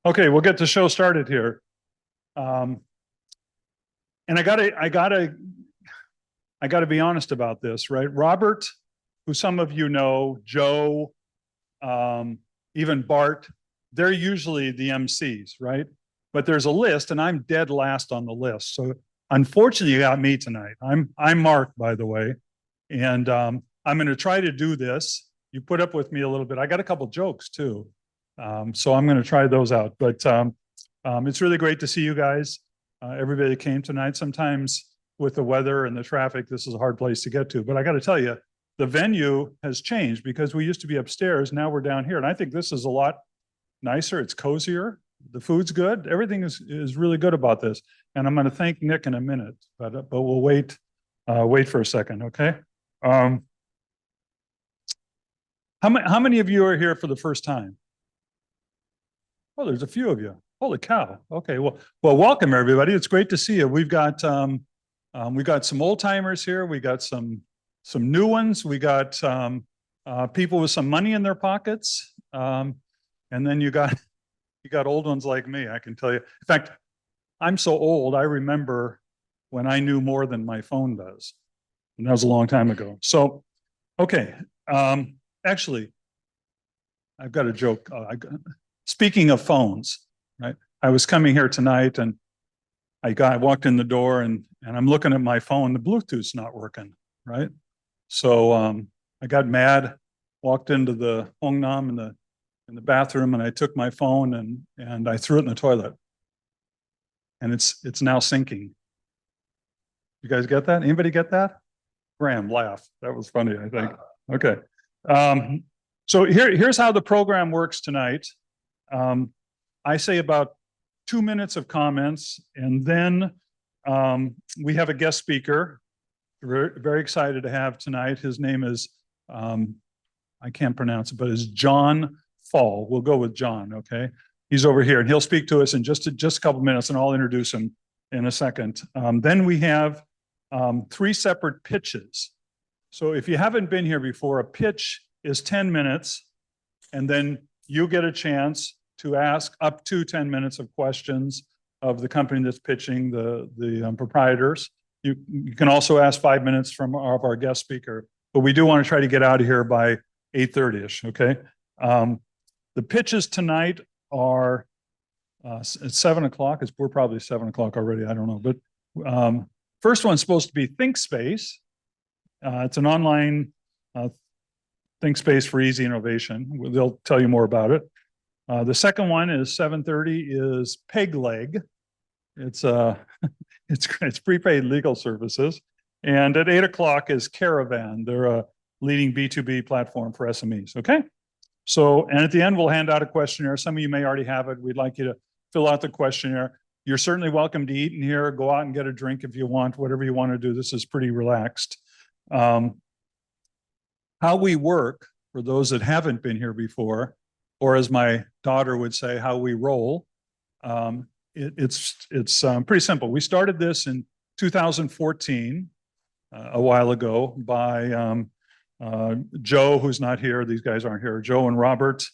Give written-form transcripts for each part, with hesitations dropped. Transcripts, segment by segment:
Okay, we'll get the show started here. And I gotta be honest about this, right? Robert, who some of you know, Joe, even Bart, they're usually the MCs, right? But there's a list, and I'm dead last on the list. So unfortunately, you got me tonight. I'm Mark, by the way, and I'm going to try to do this. You put up with me a little bit. I got a couple jokes too, so I'm going to try those out. But it's really great to see you guys. Everybody that came tonight. Sometimes with the weather and the traffic, this is a hard place to get to. But I got to tell you, the venue has changed because we used to be upstairs. Now we're down here, and I think this is a lot nicer. It's cozier. The food's good. Everything is really good about this. And I'm going to thank Nick in a minute, but we'll wait for a second, okay? How many of you are here for the first time? Oh, there's a few of you. Holy cow. Okay, well, welcome everybody. It's great to see you. We've got some old timers here. We got some new ones. We got people with some money in their pockets, and then you got old ones like me. I can tell you. In fact, I'm so old. I remember when I knew more than my phone does, and that was a long time ago. So, okay. Actually, I've got a joke. Speaking of phones, right? I was coming here tonight, and I walked in the door, and I'm looking at my phone. The Bluetooth's not working, right? So I got mad, walked into the Hongnam in the bathroom, and I took my phone and I threw it in the toilet. And it's now sinking. You guys get that? Anybody get that? Graham, laugh. That was funny, I think. Okay. So here's how the program works tonight. I say about 2 minutes of comments, and then we have a guest speaker. We're very excited to have tonight. His name is, I can't pronounce it, but it's Djoann. We'll go with John, okay? He's over here, and he'll speak to us in just a couple minutes, and I'll introduce him in a second. Then we have 3 separate pitches. So if you haven't been here before, a pitch is 10 minutes, and then you get a chance to ask up to 10 minutes of questions of the company that's pitching, the proprietors. You can also ask 5 minutes from our guest speaker, but we do want to try to get out of here by 8:30ish, okay? The pitches tonight are at 7 o'clock. We're probably 7 o'clock already. I don't know. But first one's supposed to be ThinkSpace. It's an online ThinkSpace for easy innovation. They'll tell you more about it. The second one is 7:30 is Peg Leg. It's it's prepaid legal services. And at 8 o'clock is Caravan. They're a leading B2B platform for SMEs. Okay. So, and at the end, we'll hand out a questionnaire. Some of you may already have it. We'd like you to fill out the questionnaire. You're certainly welcome to eat in here, go out and get a drink if you want, whatever you want to do. This is pretty relaxed. How we work, for those that haven't been here before, or as my daughter would say, how we roll, it's pretty simple. We started this in 2014, a while ago, by Joe, who's not here. These guys aren't here. Joe and Robert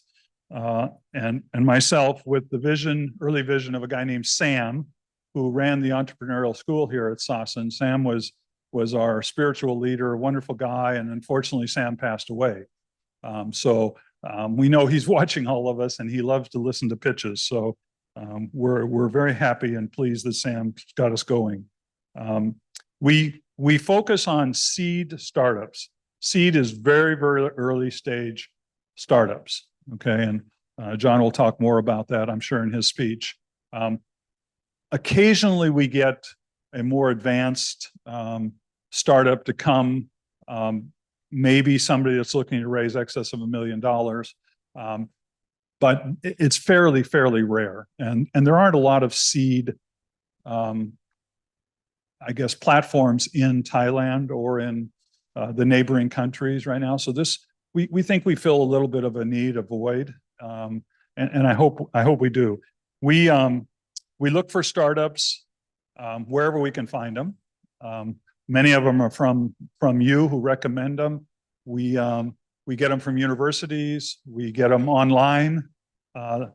and myself, with the early vision of a guy named Sam, who ran the entrepreneurial school here at Sasson. Sam was our spiritual leader, a wonderful guy, and unfortunately, Sam passed away. So we know he's watching all of us, and he loves to listen to pitches. So we're very happy and pleased that Sam got us going. We focus on seed startups. Seed is very, very early stage startups, okay? And John will talk more about that, I'm sure, in his speech. Occasionally, we get a more advanced startup to come, maybe somebody that's looking to raise excess of $1 million, but it's fairly rare. And there aren't a lot of seed, I guess, platforms in Thailand or in the neighboring countries right now. So we think we fill a little bit of a need, a void, and I hope we do. We look for startups wherever we can find them. Many of them are from you who recommend them. We get them from universities. We get them online.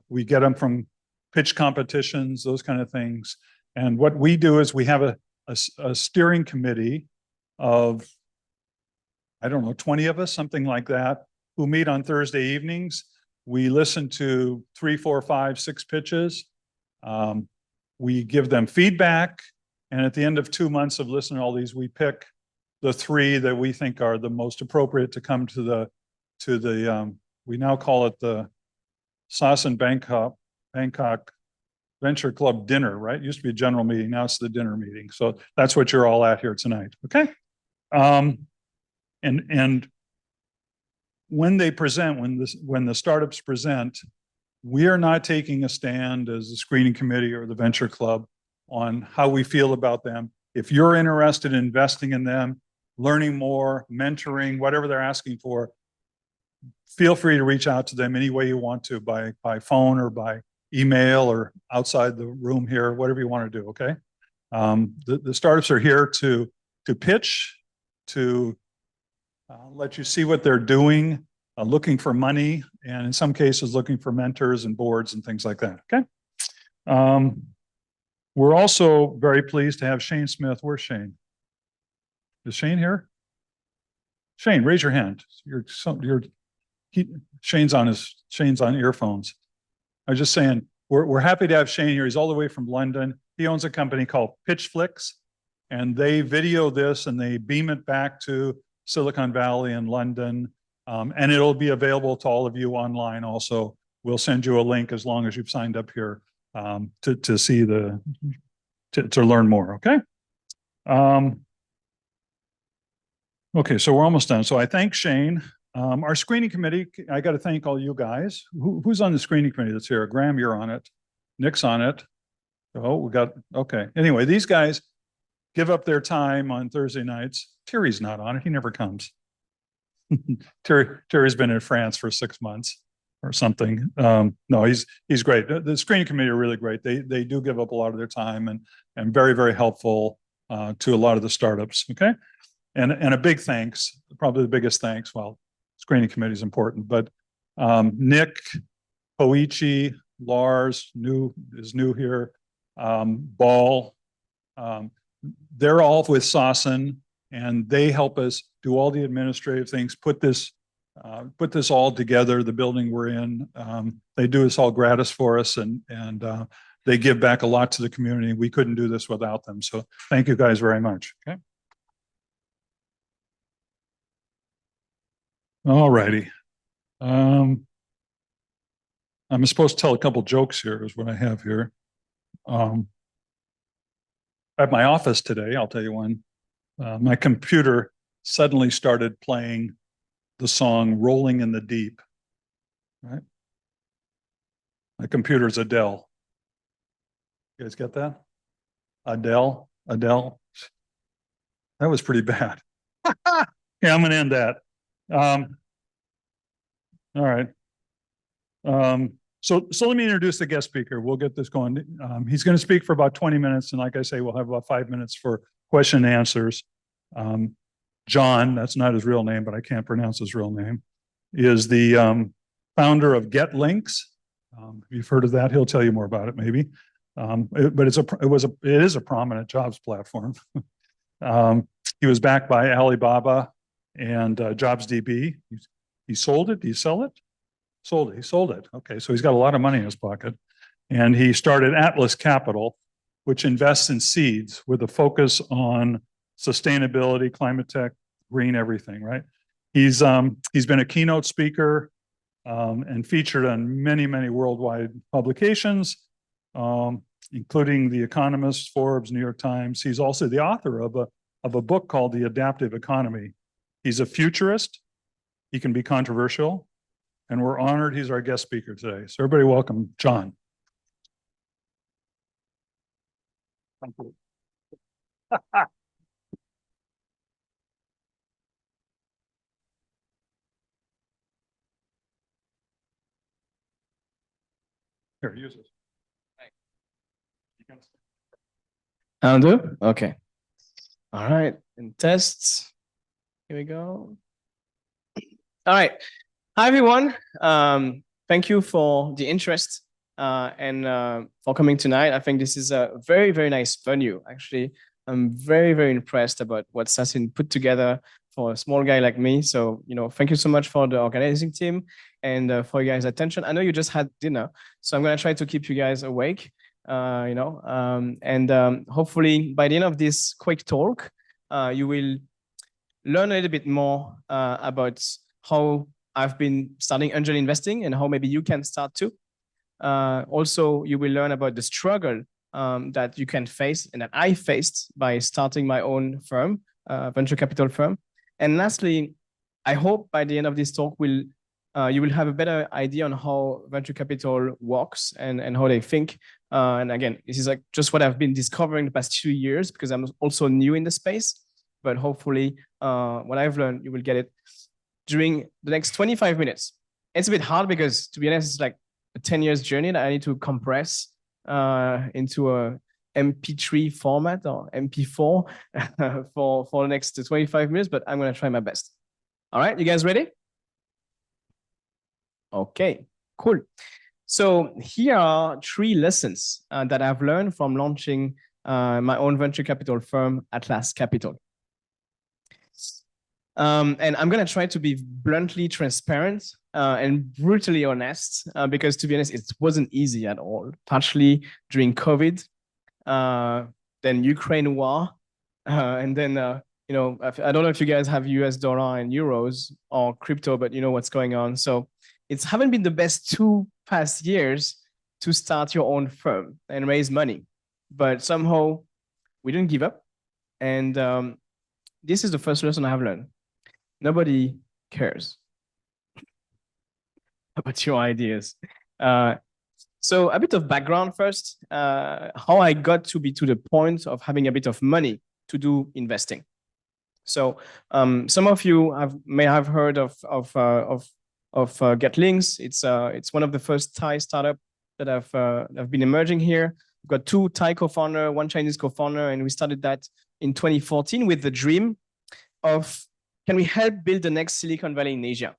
We get them from pitch competitions, those kind of things. And what we do is we have a steering committee of, I don't know, 20 of us, something like that, who meet on Thursday evenings. We listen to 3, 4, 5, 6 pitches. We give them feedback. And at the end of 2 months of listening to all these, we pick the 3 that we think are the most appropriate to come to the we now call it the Sasson Bangkok Venture Club dinner, right? It used to be a general meeting. Now it's the dinner meeting. So that's what you're all at here tonight. Okay. And when they present, when the startups present, we are not taking a stand as the screening committee or the venture club on how we feel about them. If you're interested in investing in them, learning more, mentoring, whatever they're asking for, feel free to reach out to them any way you want to, by phone or by email or outside the room here, whatever you want to do. Okay. The startups are here to pitch, to let you see what they're doing, looking for money, and in some cases looking for mentors and boards and things like that. Okay. We're also very pleased to have Shane Smith. Where's Shane? Is Shane here? Shane, raise your hand. Shane's on earphones. I was just saying, we're happy to have Shane here. He's all the way from London. He owns a company called Pitchflix, and they video this and they beam it back to Silicon Valley and London. And it'll be available to all of you online also. We'll send you a link as long as you've signed up here to see to learn more. Okay. Okay, so we're almost done. So I thank Shane. Our screening committee, I got to thank all you guys. Who's on the screening committee that's here? Graham, you're on it. Nick's on it. Oh, we got, okay. Anyway, these guys give up their time on Thursday nights. Terry's not on it. He never comes. Terry's been in France for 6 months or something. No, he's great. The screening committee are really great. They do give up a lot of their time and very, very helpful to a lot of the startups. Okay. And a big thanks, probably the biggest thanks. Well, screening committee is important, but Nick, Koichi, Lars, is new here, Ball, they're all with Sasson, and they help us do all the administrative things, put this all together, the building we're in. They do this all gratis for us, and they give back a lot to the community. We couldn't do this without them. So thank you guys very much. Okay. All righty. I'm supposed to tell a couple jokes here is what I have here. At my office today, I'll tell you one. My computer suddenly started playing the song Rolling in the Deep. Right? My computer's Adele. You guys get that? Adele. That was pretty bad. Yeah, I'm going to end that. All right. So let me introduce the guest speaker. We'll get this going. He's going to speak for about 20 minutes. And like I say, we'll have about 5 minutes for question and answers. John, that's not his real name, but I can't pronounce his real name, is the founder of Get Links. If you've heard of that, he'll tell you more about it maybe. But it is a prominent jobs platform. He was backed by Alibaba and JobsDB. He sold it. Did he sell it? Sold it. He sold it. Okay, so he's got a lot of money in his pocket. And he started Atlas Capital, which invests in seeds with a focus on sustainability, climate tech, green everything, right? He's been a keynote speaker and featured on many, many worldwide publications, including The Economist, Forbes, New York Times. He's also the author of a book called The Adaptive Economy. He's a futurist. He can be controversial. And we're honored he's our guest speaker today. So everybody welcome John. Thank you. Here, use this. I'll do? Okay. All right. And tests. Here we go. All right. Hi, everyone. Thank you for the interest and for coming tonight. I think this is a very, very nice venue. Actually, I'm very, very impressed about what Sachin put together for a small guy like me. So, thank you so much for the organizing team and for your guys' attention. I know you just had dinner, so I'm going to try to keep you guys awake, and hopefully by the end of this quick talk, you will learn a little bit more about how I've been starting angel investing and how maybe you can start too. Also, you will learn about the struggle that you can face and that I faced by starting my own firm, venture capital firm. And lastly, I hope by the end of this talk, you will have a better idea on how venture capital works and how they think. And again, this is like just what I've been discovering the past 2 years because I'm also new in the space. But hopefully, what I've learned, you will get it during the next 25 minutes. It's a bit hard because, to be honest, it's like a 10 years journey that I need to compress into a MP3 format or MP4 for the next 25 minutes, but I'm going to try my best. All right, you guys ready? Okay, cool. So here are 3 lessons that I've learned from launching my own venture capital firm, Atlas Capital. And I'm going to try to be bluntly transparent and brutally honest because, to be honest, it wasn't easy at all, partially during COVID, then Ukraine war, and then, I don't know if you guys have US dollar and euros or crypto, but you know what's going on. So it haven't been the best 2 past years to start your own firm and raise money. But somehow we didn't give up. And this is the first lesson I have learned. Nobody cares about your ideas. So a bit of background first, how I got to be to the point of having a bit of money to do investing. So some of you may have heard of GetLinks. It's one of the first Thai startup that have been emerging here. We've got 2 Thai co-founder, 1 Chinese co-founder, and we started that in 2014 with the dream of, can we help build the next Silicon Valley in Asia?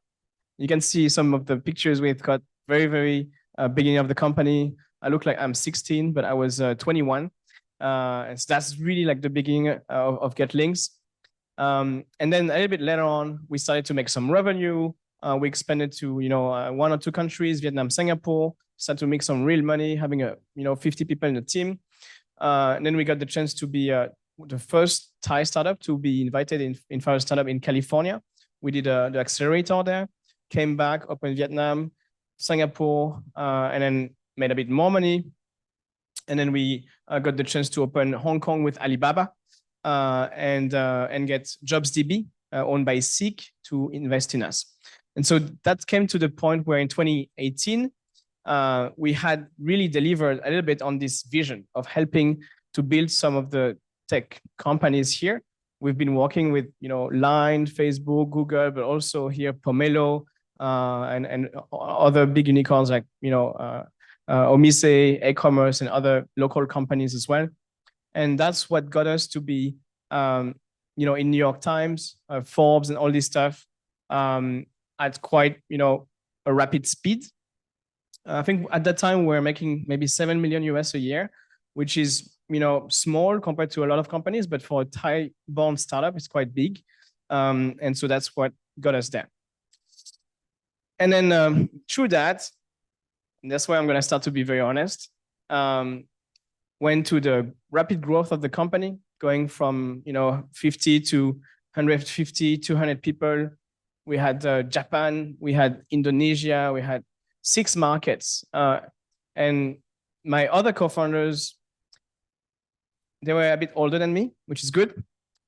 You can see some of the pictures we've got very, very beginning of the company. I look like I'm 16, but I was 21. And so that's really like the beginning of GetLinks. And then a little bit later on, we started to make some revenue. We expanded to 1 or 2 countries, Vietnam, Singapore, started to make some real money, having 50 people in the team. And then we got the chance to be the first Thai startup to be invited in Fire Startup in California. We did the accelerator there, came back, opened Vietnam, Singapore, and then made a bit more money. And then we got the chance to open Hong Kong with Alibaba and get JobsDB, owned by Seek, to invest in us. And so that came to the point where in 2018, we had really delivered a little bit on this vision of helping to build some of the tech companies here. We've been working with, Line, Facebook, Google, but also here Pomelo and other big unicorns like, Omise, e-commerce, and other local companies as well. And that's what got us to be, in New York Times, Forbes, and all this stuff at quite, a rapid speed. I think at that time we were making maybe 7 million US a year, which is small compared to a lot of companies, but for a Thai-born startup, it's quite big. And so that's what got us there. And then through that, and that's why I'm going to start to be very honest, went to the rapid growth of the company, going from 50 to 150, 200 people. We had Japan, we had Indonesia, we had 6 markets. And my other co-founders, they were a bit older than me, which is good.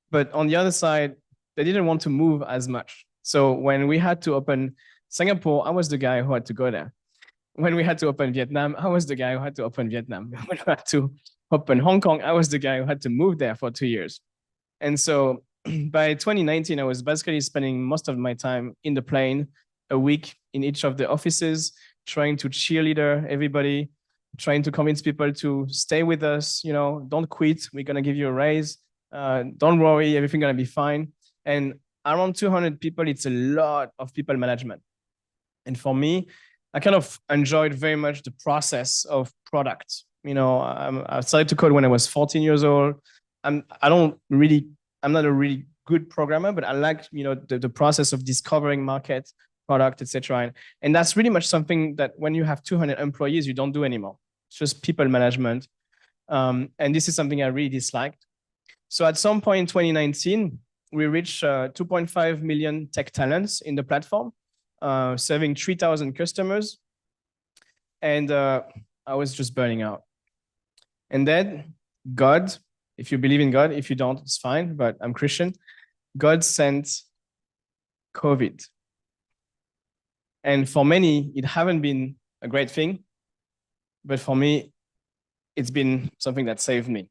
But on the other side, they didn't want to move as much. So when we had to open Singapore, I was the guy who had to go there. When we had to open Vietnam, I was the guy who had to open Vietnam. When we had to open Hong Kong, I was the guy who had to move there for 2 years. And so by 2019, I was basically spending most of my time in the plane, a week in each of the offices, trying to cheerleader everybody, trying to convince people to stay with us, don't quit, we're going to give you a raise, don't worry, everything's going to be fine. And around 200 people, it's a lot of people management. And for me, I kind of enjoyed very much the process of product. I started to code when I was 14 years old. I'm not a really good programmer, but I like, the process of discovering market, product, etc. And that's really much something that when you have 200 employees, you don't do anymore. It's just people management. And this is something I really disliked. So at some point in 2019, we reached 2.5 million tech talents in the platform, serving 3,000 customers. And I was just burning out. And then God, if you believe in God, if you don't, it's fine, but I'm Christian. God sent COVID. And for many, it haven't been a great thing. But for me, it's been something that saved me.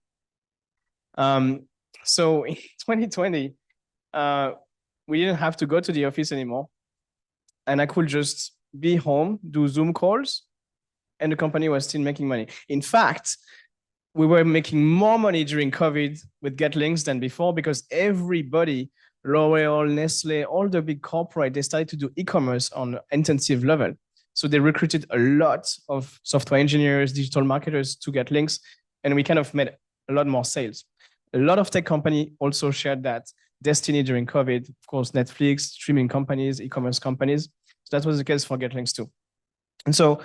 So in 2020, we didn't have to go to the office anymore. And I could just be home, do Zoom calls, and the company was still making money. In fact, we were making more money during COVID with GetLinks than before because everybody, L'Oreal, Nestle, all the big corporate, they started to do e-commerce on an intensive level. So they recruited a lot of software engineers, digital marketers to GetLinks, and we kind of made a lot more sales. A lot of tech companies also shared that destiny during COVID, of course, Netflix, streaming companies, e-commerce companies. So that was the case for GetLinks too. And so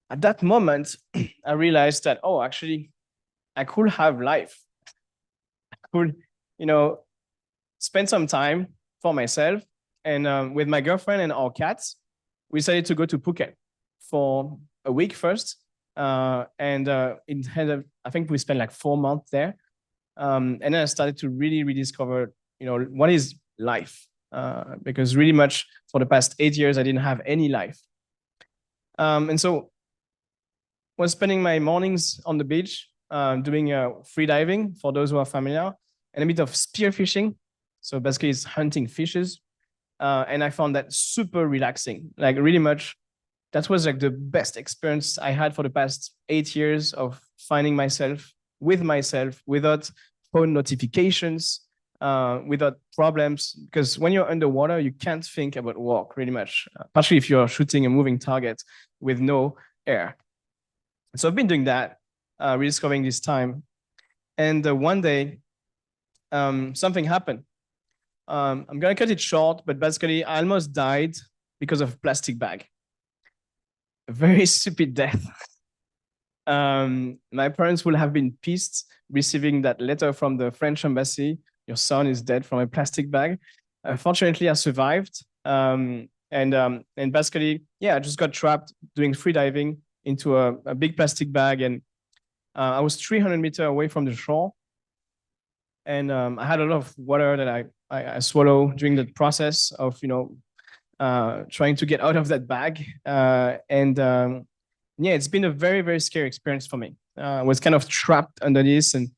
at that moment, I realized that, oh, actually, I could have life. I could, spend some time for myself. And with my girlfriend and our cats, we decided to go to Phuket for a week first. I think we spent like 4 months there. And then I started to really rediscover, what is life? Because really much for the past 8 years, I didn't have any life. And so I was spending my mornings on the beach, doing free diving for those who are familiar, and a bit of spearfishing. So basically it's hunting fishes. And I found that super relaxing, like really much. That was like the best experience I had for the past 8 years of finding myself without phone notifications, without problems. Because when you're underwater, you can't think about work really much, especially if you're shooting a moving target with no air. So I've been doing that, rediscovering this time. And one day, something happened. I'm going to cut it short, but basically I almost died because of a plastic bag. A very stupid death. My parents will have been pissed receiving that letter from the French embassy. Your son is dead from a plastic bag. Fortunately, I survived. And basically, I just got trapped doing free diving into a big plastic bag. And I was 300 meters away from the shore. And I had a lot of water that I swallowed during the process of, trying to get out of that bag. It's been a very, very scary experience for me. I was kind of trapped under this. And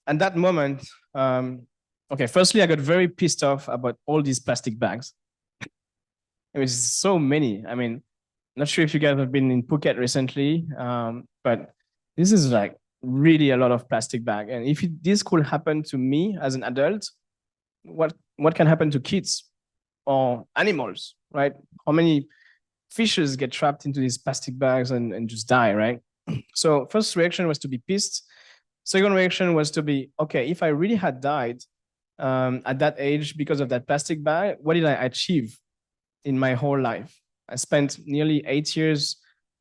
at that moment, firstly, I got very pissed off about all these plastic bags. It was so many. I mean, not sure if you guys have been in Phuket recently, but this is like really a lot of plastic bag. And if this could happen to me as an adult, what can happen to kids or animals, right? How many fishes get trapped into these plastic bags and just die, right? So first reaction was to be pissed. Second reaction was to be, okay, if I really had died at that age because of that plastic bag, what did I achieve in my whole life? I spent nearly 8 years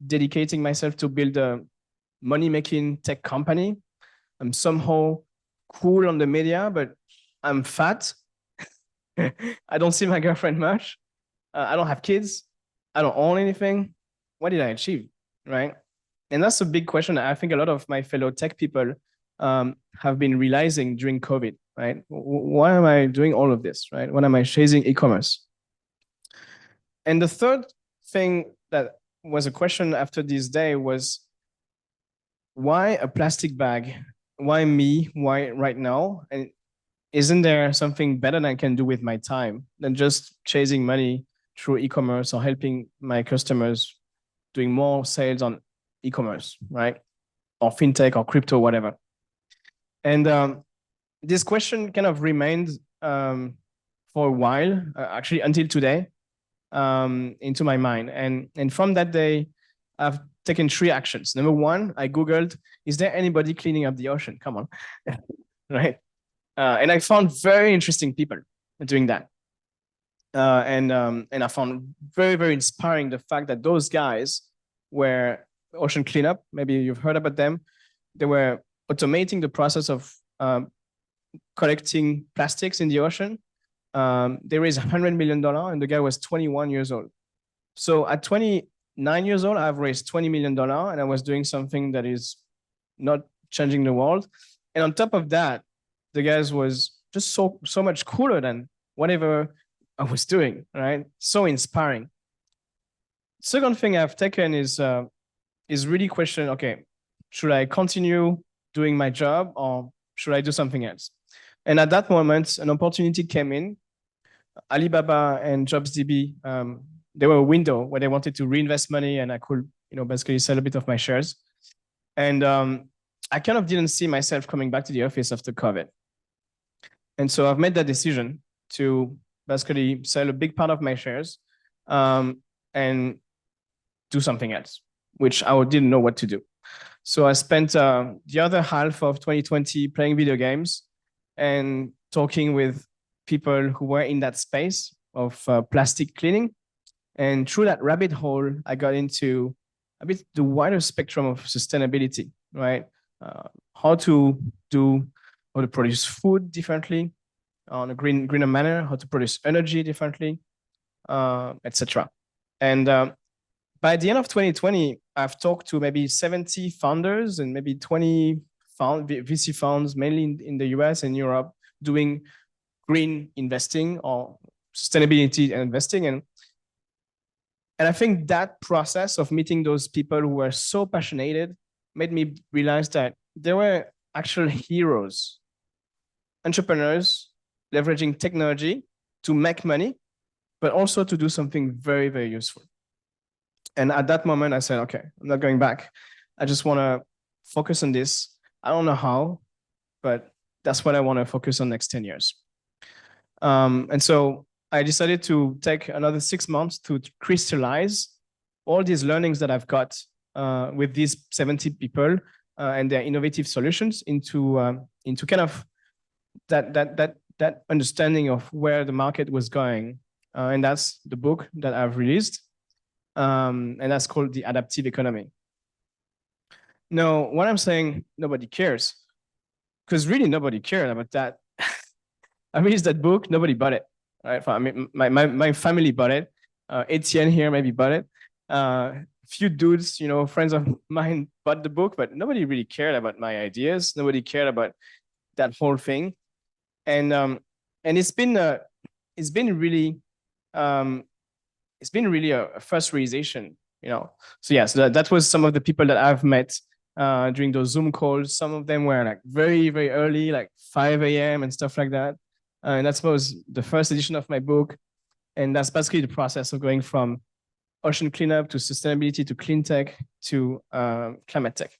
dedicating myself to build a money-making tech company. I'm somehow cool on the media, but I'm fat. I don't see my girlfriend much. I don't have kids. I don't own anything. What did I achieve, right? And that's a big question that I think a lot of my fellow tech people have been realizing during COVID, right? Why am I doing all of this, right? Why am I chasing e-commerce? And the third thing that was a question after this day was, why a plastic bag? Why me? Why right now? And isn't there something better that I can do with my time than just chasing money through e-commerce or helping my customers doing more sales on e-commerce, right? Or fintech or crypto, whatever. And this question kind of remained for a while, actually until today. into my mind. And from that day, I've taken 3 actions. Number 1, I Googled, is there anybody cleaning up the ocean? Come on, right? And I found very interesting people doing that. And I found very, very inspiring the fact that those guys were ocean cleanup. Maybe you've heard about them. They were automating the process of collecting plastics in the ocean. They raised $100 million, and the guy was 21 years old. So at 29 years old, I've raised $20 million, and I was doing something that is not changing the world. And on top of that, the guys was just so much cooler than whatever I was doing, right? So inspiring. Second thing I've taken is really question, okay, should I continue doing my job or should I do something else? And at that moment, an opportunity came in. Alibaba and JobsDB, there were a window where they wanted to reinvest money, and I could, basically sell a bit of my shares. And I kind of didn't see myself coming back to the office after COVID. And so I've made that decision to basically sell a big part of my shares and do something else, which I didn't know what to do. So I spent the other half of 2020 playing video games and talking with people who were in that space of plastic cleaning. And through that rabbit hole, I got into a bit the wider spectrum of sustainability, right? How to produce food differently on a greener manner, how to produce energy differently, etc. And by the end of 2020, I've talked to maybe 70 founders and maybe 20 VC funds, mainly in the US and Europe, doing green investing or sustainability investing. And I think that process of meeting those people who were so passionate made me realize that there were actual heroes, entrepreneurs leveraging technology to make money, but also to do something very, very useful. And at that moment, I said, okay, I'm not going back. I just want to focus on this. I don't know how, but that's what I want to focus on next 10 years. And so I decided to take another 6 months to crystallize all these learnings that I've got with these 70 people and their innovative solutions into kind of that understanding of where the market was going. And that's the book that I've released. And that's called The Adaptive Economy. Now, what I'm saying, nobody cares, because really nobody cared about that. I released that book, nobody bought it. Right? I mean, my family bought it. Etienne here maybe bought it. Few dudes, friends of mine bought the book, but nobody really cared about my ideas. Nobody cared about that whole thing. And it's been really a first realization, So yeah, so that was some of the people that I've met during those Zoom calls. Some of them were like very, very early, like 5 a.m. and stuff like that. And that was the first edition of my book. And that's basically the process of going from ocean cleanup to sustainability to clean tech to climate tech.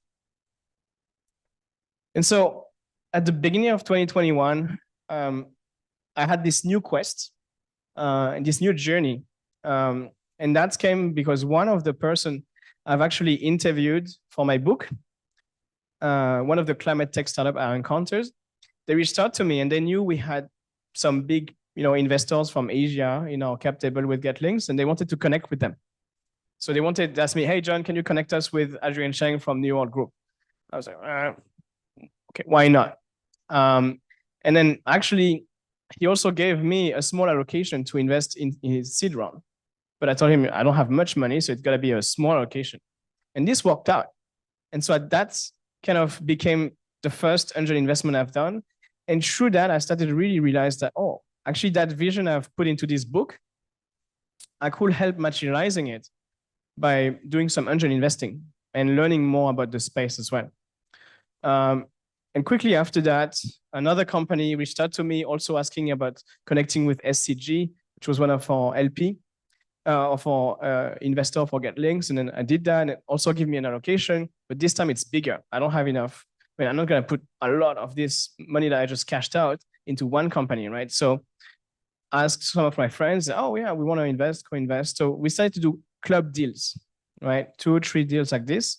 And so at the beginning of 2021, I had this new quest and this new journey. And that came because one of the person I've actually interviewed for my book, one of the climate tech startup I encountered, they reached out to me and they knew we had some big, investors from Asia in our cap table with GetLinks, and they wanted to connect with them. So they wanted to ask me, hey, John, can you connect us with Adrian Cheng from New World Group? I was like, okay, why not? And then actually, he also gave me a small allocation to invest in his seed round. But I told him, I don't have much money, so it's got to be a small allocation. And this worked out. And so that kind of became the first angel investment I've done. And through that, I started to really realize that, actually that vision I've put into this book, I could help materializing it by doing some angel investing and learning more about the space as well. And quickly after that, another company reached out to me also asking about connecting with SCG, which was one of our LP, of our investor for GetLinks. And then I did that, and it also gave me an allocation, but this time it's bigger. I don't have enough. I'm not going to put a lot of this money that I just cashed out into one company, right? So asked some of my friends, oh yeah, we want to invest, co-invest. So we started to do club deals, right? 2 or 3 deals like this.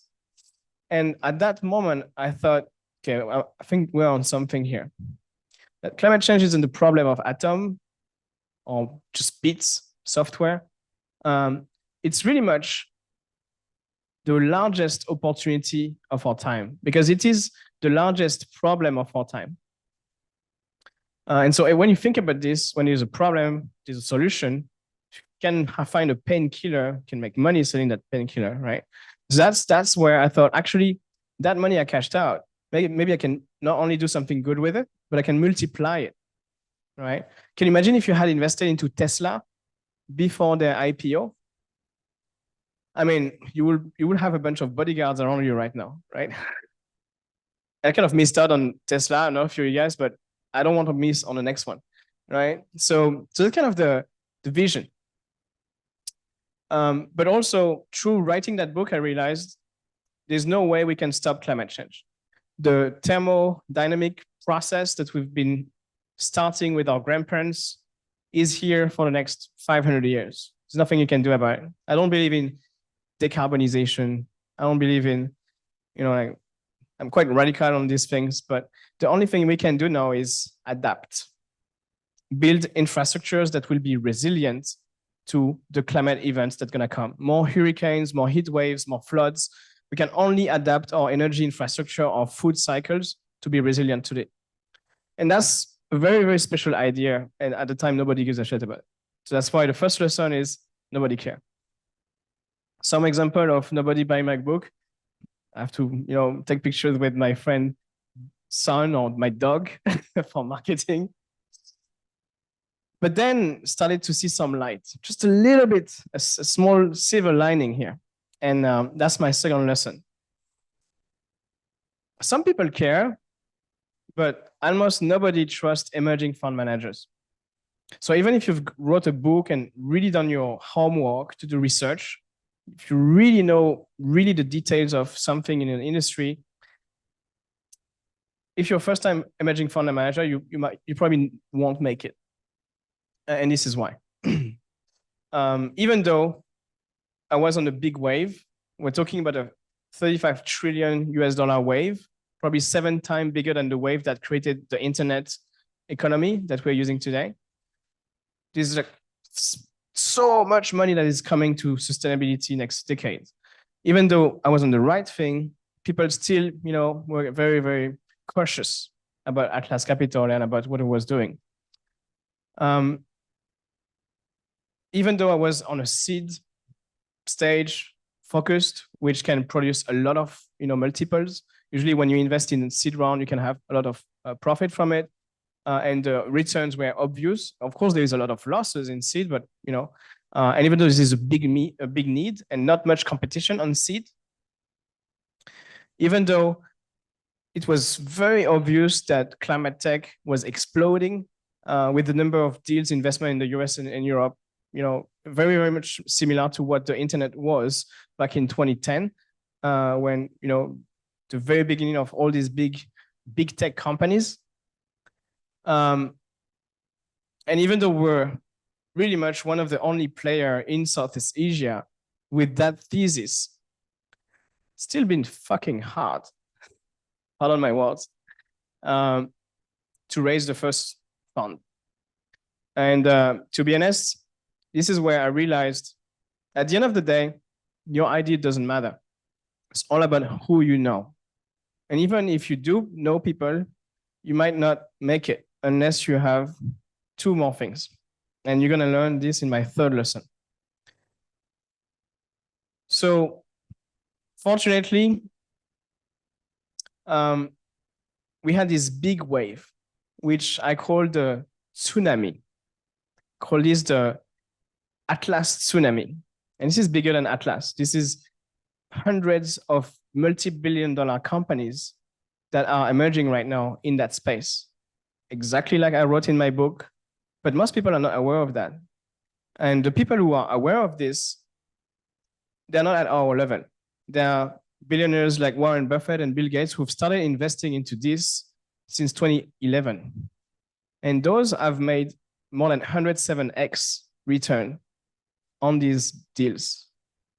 And at that moment, I thought, okay, I think we're on something here. That climate change isn't the problem of atom or just bits, software. It's really much the largest opportunity of our time because it is the largest problem of our time. And so when you think about this, when there's a problem, there's a solution, you can find a painkiller, can make money selling that painkiller, right? That's where I thought, actually, that money I cashed out, maybe I can not only do something good with it, but I can multiply it, right? Can you imagine if you had invested into Tesla before their IPO? I mean, you will have a bunch of bodyguards around you right now, right? I kind of missed out on Tesla. I don't know if you guys, but I don't want to miss on the next one, right? So that's kind of the vision. But also through writing that book, I realized there's no way we can stop climate change. The thermodynamic process that we've been starting with our grandparents is here for the next 500 years. There's nothing you can do about it. I don't believe in decarbonization. I don't believe in, like, I'm quite radical on these things, but the only thing we can do now is adapt, build infrastructures that will be resilient to the climate events that are going to come. More hurricanes, more heat waves, more floods. We can only adapt our energy infrastructure, our food cycles to be resilient to it. And that's a very, very special idea. And at the time, nobody gives a shit about it. So that's why the first lesson is nobody cares. Some example of nobody buying my book. I have to, take pictures with my friend son or my dog for marketing. But then started to see some light, just a little bit, a small silver lining here. And that's my second lesson. Some people care, but almost nobody trusts emerging fund managers. So even if you've wrote a book and really done your homework to do research, if you really know the details of something in an industry, if you're a first-time emerging fund manager, you probably won't make it. And this is why. Even though I was on a big wave, we're talking about a $35 trillion wave, probably 7 times bigger than the wave that created the internet economy that we're using today. There's like so much money that is coming to sustainability next decade. Even though I was on the right thing, people still, were very, very cautious about Atlas Capital and about what it was doing. Even though I was on a seed stage focused, which can produce a lot of, multiples. Usually when you invest in a seed round, you can have a lot of profit from it. And the returns were obvious. Of course, there is a lot of losses in seed, but, and even though this is a big need and not much competition on seed, even though it was very obvious that climate tech was exploding with the number of deals, investment in the US and Europe, very, very much similar to what the internet was back in 2010, when, the very beginning of all these big tech companies. And even though we're really much one of the only player in Southeast Asia with that thesis, still been fucking hard, pardon my words, to raise the first fund. And to be honest, this is where I realized at the end of the day, your idea doesn't matter. It's all about who you know. And even if you do know people, you might not make it unless you have 2 more things. And you're going to learn this in my third lesson. So fortunately, we had this big wave, which I call the tsunami. Call this the Atlas tsunami. And this is bigger than Atlas. This is hundreds of multi-billion-dollar companies that are emerging right now in that space. Exactly like I wrote in my book, but most people are not aware of that. And the people who are aware of this, they're not at our level. There are billionaires like Warren Buffett and Bill Gates who've started investing into this since 2011. And those have made more than 107x return on these deals.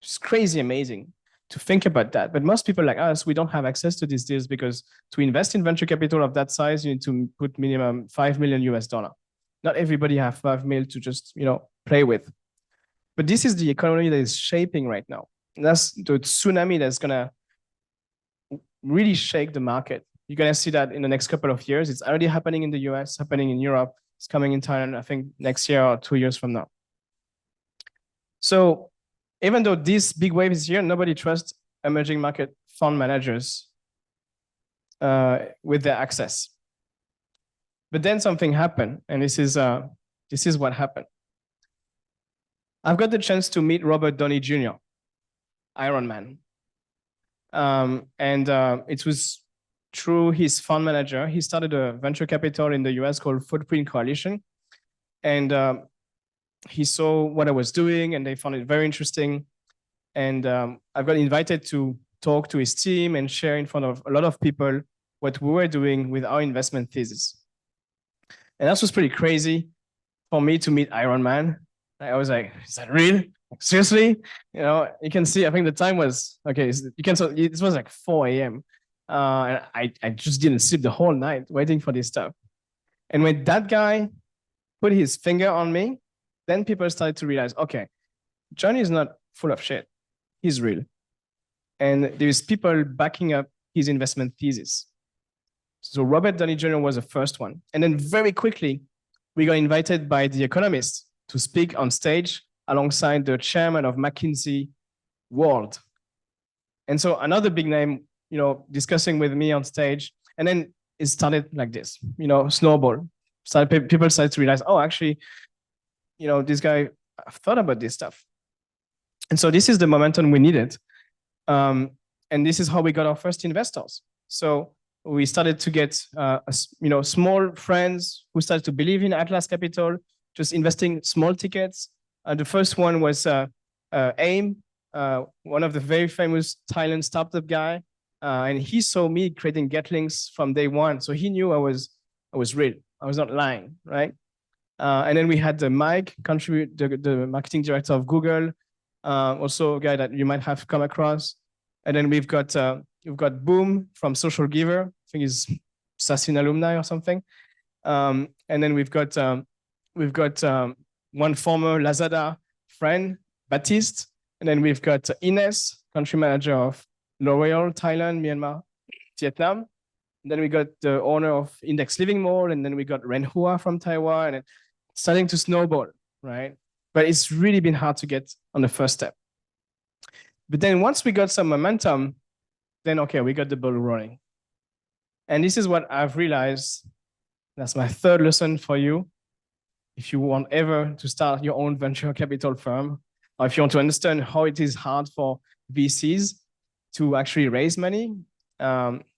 It's crazy amazing to think about that. But most people like us, we don't have access to these deals because to invest in venture capital of that size, you need to put minimum 5 million US dollar. Not everybody have 5 million to just, play with. But this is the economy that is shaping right now. And that's the tsunami that's gonna really shake the market. You're gonna see that in the next couple of years. It's already happening in the US, happening in Europe. It's coming in Thailand, I think next year or 2 years from now. So even though this big wave is here, nobody trusts emerging market fund managers with their access. But then something happened, and this is what happened. I've got the chance to meet Robert Downey Jr., Iron Man. It was through his fund manager. He started a venture capital in the US called Footprint Coalition. And he saw what I was doing and they found it very interesting. And I got invited to talk to his team and share in front of a lot of people what we were doing with our investment thesis. And that was pretty crazy for me to meet Iron Man. I was like, is that real? Like, seriously? You can see, I think the time was, okay, it was like 4 a.m. And I just didn't sleep the whole night waiting for this stuff. And when that guy put his finger on me, then people started to realize, okay, Johnny is not full of shit. He's real. And there's people backing up his investment thesis. So Robert Downey Jr. was the first one. And then very quickly, we got invited by The Economist to speak on stage alongside the chairman of McKinsey World. And so another big name, discussing with me on stage. And then it started like this, snowball. People started to realize, oh, actually, this guy thought about this stuff. And so this is the momentum we needed. And this is how we got our first investors. So we started to get, small friends who started to believe in Atlas Capital, just investing small tickets. The first one was AIM, one of the very famous Thailand startup guy. And he saw me creating Getlinks from day one. So he knew I was real. I was not lying, right? And then we had Mike, the marketing director of Google, also a guy that you might have come across. And then we've got Boom from Social Giver. I think he's Sassin alumni or something. And then we've got one former Lazada friend, Baptiste. And then we've got Ines, country manager of L'Oreal, Thailand, Myanmar, Vietnam. And then we got the owner of Index Living Mall. And then we got Ren Hua from Taiwan. And it's starting to snowball, right? But it's really been hard to get on the first step. But then once we got some momentum, then, okay, we got the ball rolling. And this is what I've realized. That's my third lesson for you. If you want ever to start your own venture capital firm, or if you want to understand how it is hard for VCs to actually raise money,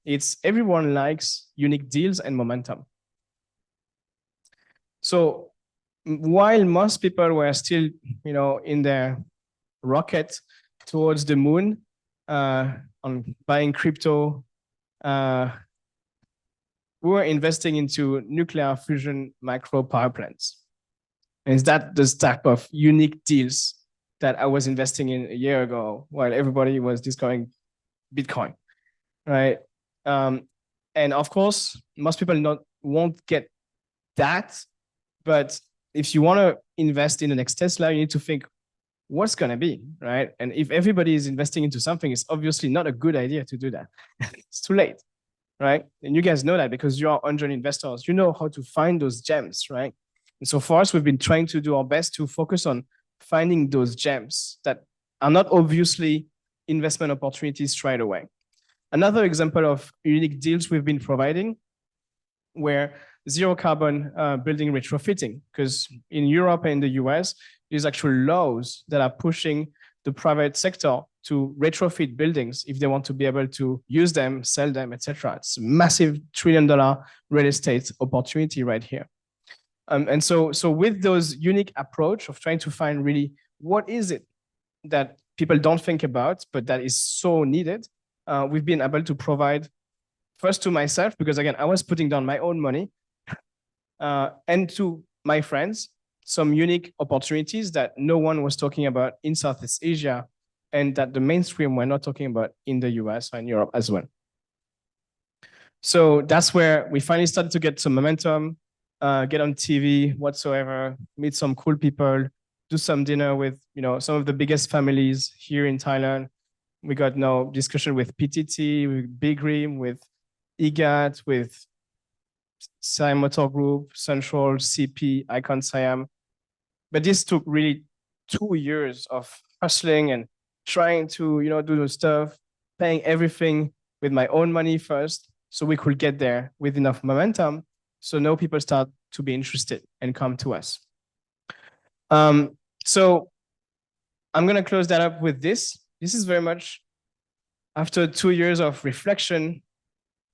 it's everyone likes unique deals and momentum. So while most people were still, in their rocket towards the moon on buying crypto, we were investing into nuclear fusion micro power plants. And is that this type of unique deals that I was investing in a year ago while everybody was discovering Bitcoin, right? And of course, most people won't get that. But if you want to invest in the next Tesla, you need to think, what's going to be, right? And if everybody is investing into something, it's obviously not a good idea to do that. It's too late, right? And you guys know that because you are angel investors. You know how to find those gems, right? And so for us, we've been trying to do our best to focus on finding those gems that are not obviously investment opportunities right away. Another example of unique deals we've been providing were zero carbon building retrofitting, because in Europe and the US, there's actual laws that are pushing the private sector to retrofit buildings if they want to be able to use them, sell them, etc. It's a massive $1 trillion real estate opportunity right here. And so with those unique approach of trying to find really what is it that people don't think about, but that is so needed, we've been able to provide first to myself, because again, I was putting down my own money, and to my friends, some unique opportunities that no one was talking about in Southeast Asia and that the mainstream were not talking about in the US and Europe as well. So that's where we finally started to get some momentum, get on TV whatsoever, meet some cool people, do some dinner with some of the biggest families here in Thailand. We got discussion with PTT, with Big Rim, with IGAT, with Siam Motor Group, Central, CP, Icon Siam. But this took really 2 years of hustling and trying to do the stuff, paying everything with my own money first, so we could get there with enough momentum. So now people start to be interested and come to us. So I'm going to close that up with this. This is very much after 2 years of reflection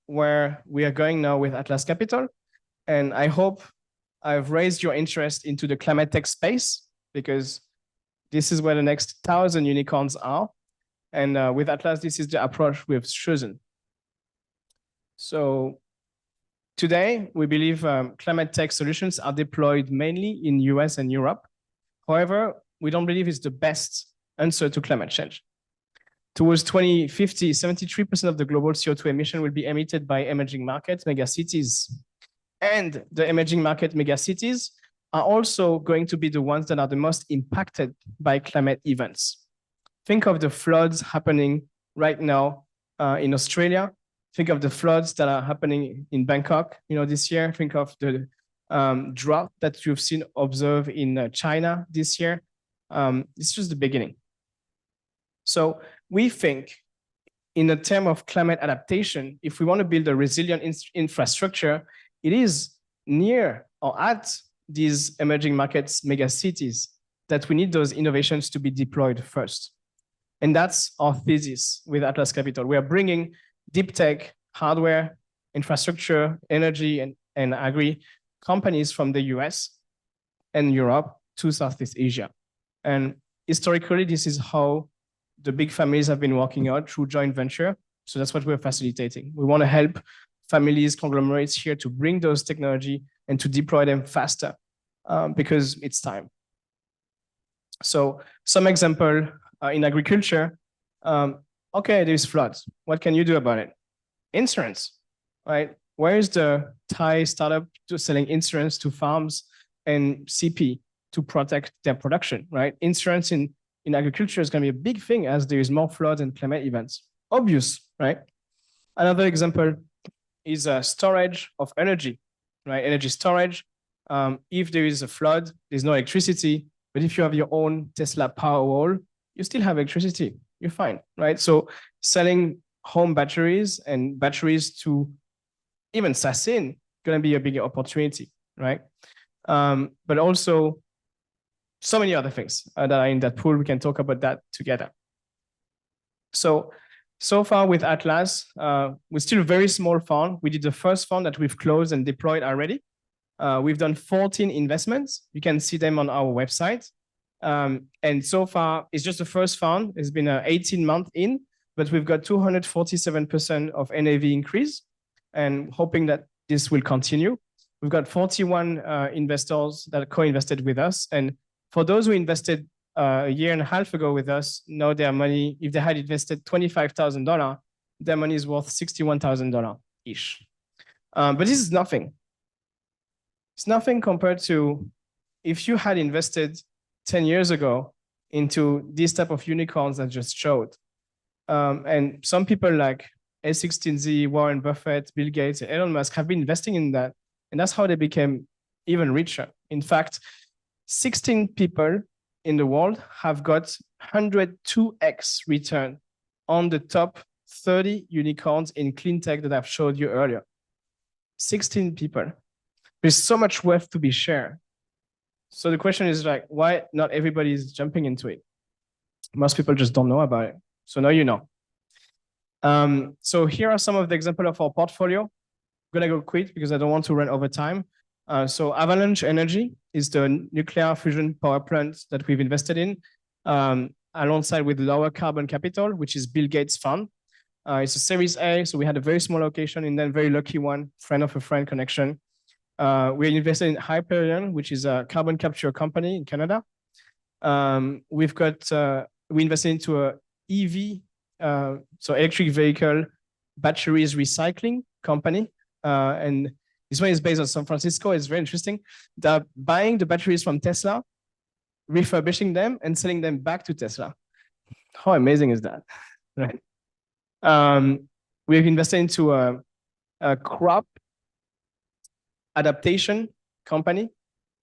where we are going now with Atlas Capital. And I hope I've raised your interest into the climate tech space, because this is where the next 1,000 unicorns are. And with Atlas, this is the approach we've chosen. So today, we believe climate tech solutions are deployed mainly in US and Europe. However, we don't believe it's the best answer to climate change. Towards 2050, 73% of the global CO2 emission will be emitted by emerging markets, megacities. And the emerging market megacities are also going to be the ones that are the most impacted by climate events. Think of the floods happening right now in Australia. Think of the floods that are happening in Bangkok, this year. Think of the drought that you've seen observed in China this year. It's just the beginning. So we think in the term of climate adaptation, if we want to build a resilient infrastructure, it is near or at these emerging markets, mega cities, that we need those innovations to be deployed first. And that's our thesis with Atlas Capital. We are bringing deep tech, hardware, infrastructure, energy, and agri companies from the US and Europe to Southeast Asia. And historically, this is how the big families have been working out through joint venture. So that's what we're facilitating. We want to help families, conglomerates here to bring those technology and to deploy them faster because it's time. So some example in agriculture, okay, there's floods. What can you do about it? Insurance, right? Where is the Thai startup selling insurance to farms and CP to protect their production, right? Insurance in agriculture is going to be a big thing as there is more floods and climate events. Obvious, right? Another example is storage of energy, right? Energy storage. If there is a flood, there's no electricity, but if you have your own Tesla Powerwall, you still have electricity. You're fine, right? So selling home batteries and batteries to even Sassin going to be a big opportunity, right? But also so many other things that are in that pool. We can talk about that together. So far with Atlas, we're still a very small fund. We did the first fund that we've closed and deployed already. We've done 14 investments. You can see them on our website. And so far, it's just the first fund. It's been 18 months in, but we've got 247% of NAV increase and hoping that this will continue. We've got 41 investors that co-invested with us. And for those who invested a year and a half ago with us, now their money, if they had invested $25,000, their money is worth $61,000-ish. But this is nothing. It's nothing compared to if you had invested 10 years ago into this type of unicorns I just showed. And some people like A16Z, Warren Buffett, Bill Gates, and Elon Musk have been investing in that. And that's how they became even richer. In fact, 16 people in the world have got 102x return on the top 30 unicorns in clean tech that I've showed you earlier. 16 people. There's so much wealth to be shared. So the question is like, why not everybody is jumping into it? Most people just don't know about it. So now you know. So here are some of the examples of our portfolio. I'm gonna go quick because I don't want to run over time. So Avalanche Energy is the nuclear fusion power plant that we've invested in, alongside with Lower Carbon Capital, which is Bill Gates' fund. It's a Series A, so we had a very small location and then very lucky one, friend of a friend connection. We're invested in Hyperion, which is a carbon capture company in Canada. We invested into a EV, so electric vehicle batteries recycling company. And this one is based on San Francisco. It's very interesting. They're buying the batteries from Tesla, refurbishing them, and selling them back to Tesla. How amazing is that? Right. We've invested into a crop adaptation company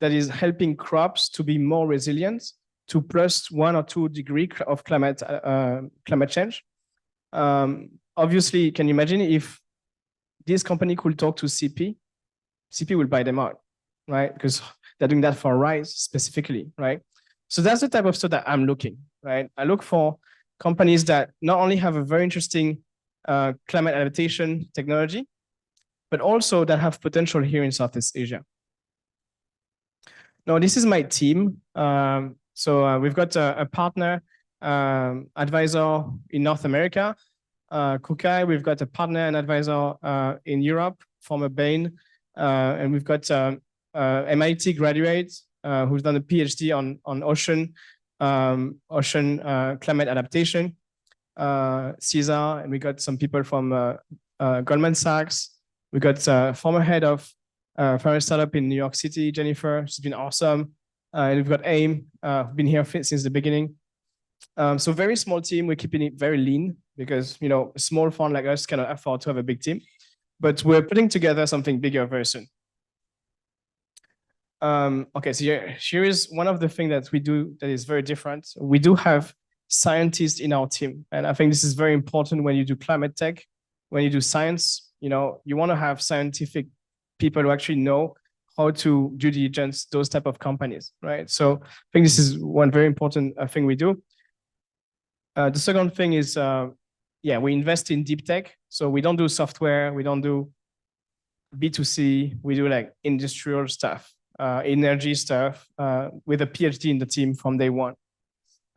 that is helping crops to be more resilient to plus 1 or 2 degrees of climate change. Obviously, can you imagine if this company could talk to CP? CP will buy them out, right? Because they're doing that for rice specifically, right? So that's the type of stuff that I'm looking, right? I look for companies that not only have a very interesting climate adaptation technology, but also that have potential here in Southeast Asia. Now, this is my team. So we've got a partner advisor in North America, Kukai. We've got a partner and advisor in Europe, former Bain. And we've got MIT graduate who's done a PhD on ocean climate adaptation, Cesar. And we got some people from Goldman Sachs. We got former head of Fire Startup in New York City, Jennifer. She's been awesome. And we've got AIM, been here since the beginning. So very small team. We're keeping it very lean because, you know, a small fund like us cannot afford to have a big team. But we're putting together something bigger very soon. Okay, so here is one of the things that we do that is very different. We do have scientists in our team. And I think this is very important when you do climate tech, when you do science. You know, you want to have scientific people who actually know how to due diligence those type of companies, right? So I think this is one very important thing we do. The second thing is, we invest in deep tech. So we don't do software, we don't do B2C, we do like industrial stuff, energy stuff, with a PhD in the team from day one.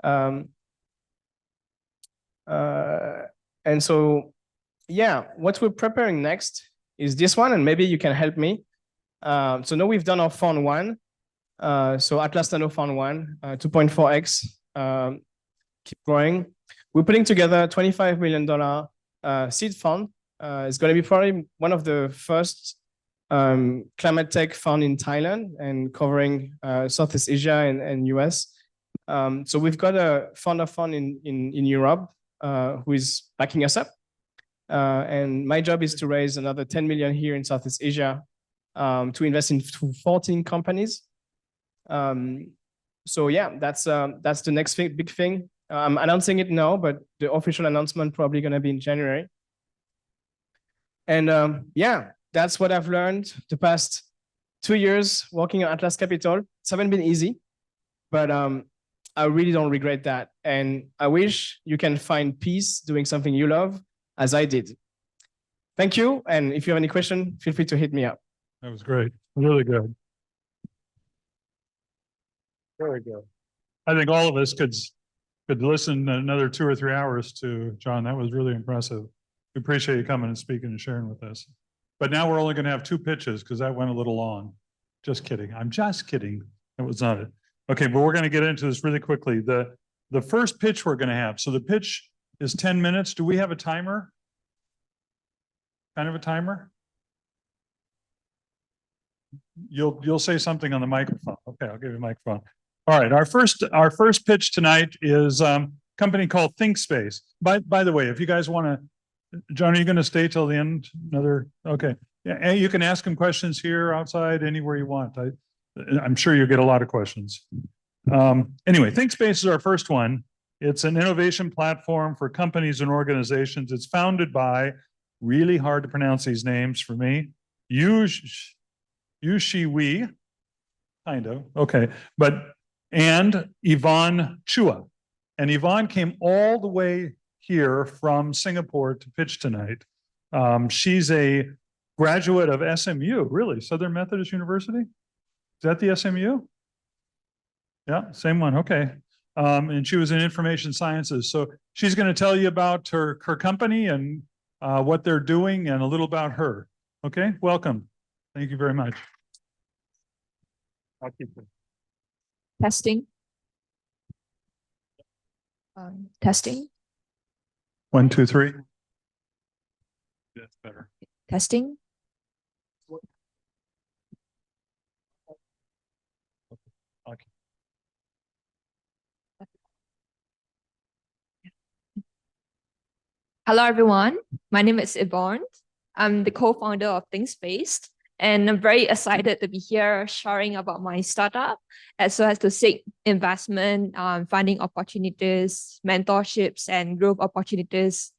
And so, what we're preparing next is this one, and maybe you can help me. So now we've done our fund 1. So Atlas Nano fund 1, 2.4x, keep growing. We're putting together a $25 million seed fund. It's going to be probably one of the first climate tech fund in Thailand and covering Southeast Asia and US. So we've got a fund of fund in Europe who is backing us up. And my job is to raise another 10 million here in Southeast Asia to invest in 14 companies. So that's the next big thing. I'm announcing it now, but the official announcement probably going to be in January. And that's what I've learned the past 2 years working on Atlas Capital. It hasn't been easy, but I really don't regret that. And I wish you can find peace doing something you love, as I did. Thank you. And if you have any question, feel free to hit me up. That was great. Really good. Very good. I think all of us could listen another 2 or 3 hours to John. That was really impressive. We appreciate you coming and speaking and sharing with us. But now we're only going to have 2 pitches because that went a little long. Just kidding. I'm just kidding. That was not it. Okay, but we're going to get into this really quickly. The first pitch we're going to have. So the pitch is 10 minutes. Do we have a timer? Kind of a timer? You'll say something on the microphone. Okay, I'll give you a microphone. All right, our first pitch tonight is a company called ThinkSpace. By the way, if you guys want to, John, are you going to stay till the end? Okay. Yeah, you can ask him questions here, outside, anywhere you want. I'm sure you'll get a lot of questions. Anyway, ThinkSpace is our first one. It's an innovation platform for companies and organizations. It's founded by, really hard to pronounce these names for me, Yushiwi, kind of, okay, and Yvonne Chua. And Yvonne came all the way here from Singapore to pitch tonight. She's a graduate of SMU, really, Southern Methodist University? Is that the SMU? Yeah, same one, okay. And she was in information sciences. So she's going to tell you about her company and what they're doing and a little about her. Okay, welcome. Thank you very much. I'll keep it. Testing. Testing, 1, 2, 3. That's better. testing. Okay. Hello, everyone. My name is Yvonne. I'm the co-founder of ThinkSpace, and I'm very excited to be here sharing about my startup, as well as to seek investment, funding opportunities, mentorships, and growth opportunities.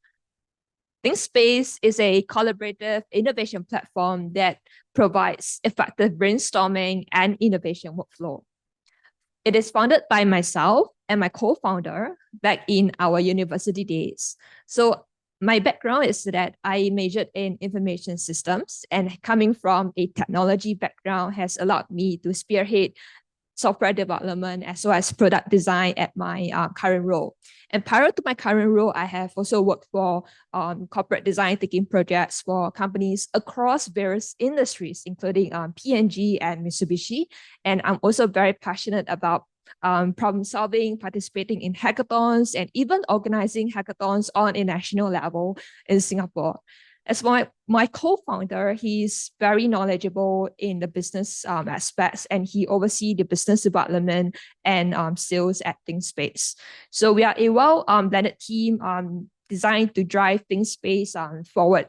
ThinkSpace is a collaborative innovation platform that provides effective brainstorming and innovation workflow. It is founded by myself and my co-founder back in our university days. So my background is that I majored in information systems, and coming from a technology background has allowed me to spearhead software development as well as product design at my current role. And prior to my current role, I have also worked for corporate design thinking projects for companies across various industries, including P&G and Mitsubishi. And I'm also very passionate about problem solving, participating in hackathons, and even organizing hackathons on a national level in Singapore. As my co-founder, he's very knowledgeable in the business aspects, and he oversees the business development and sales at ThinkSpace. So we are a well-blended team designed to drive ThinkSpace forward.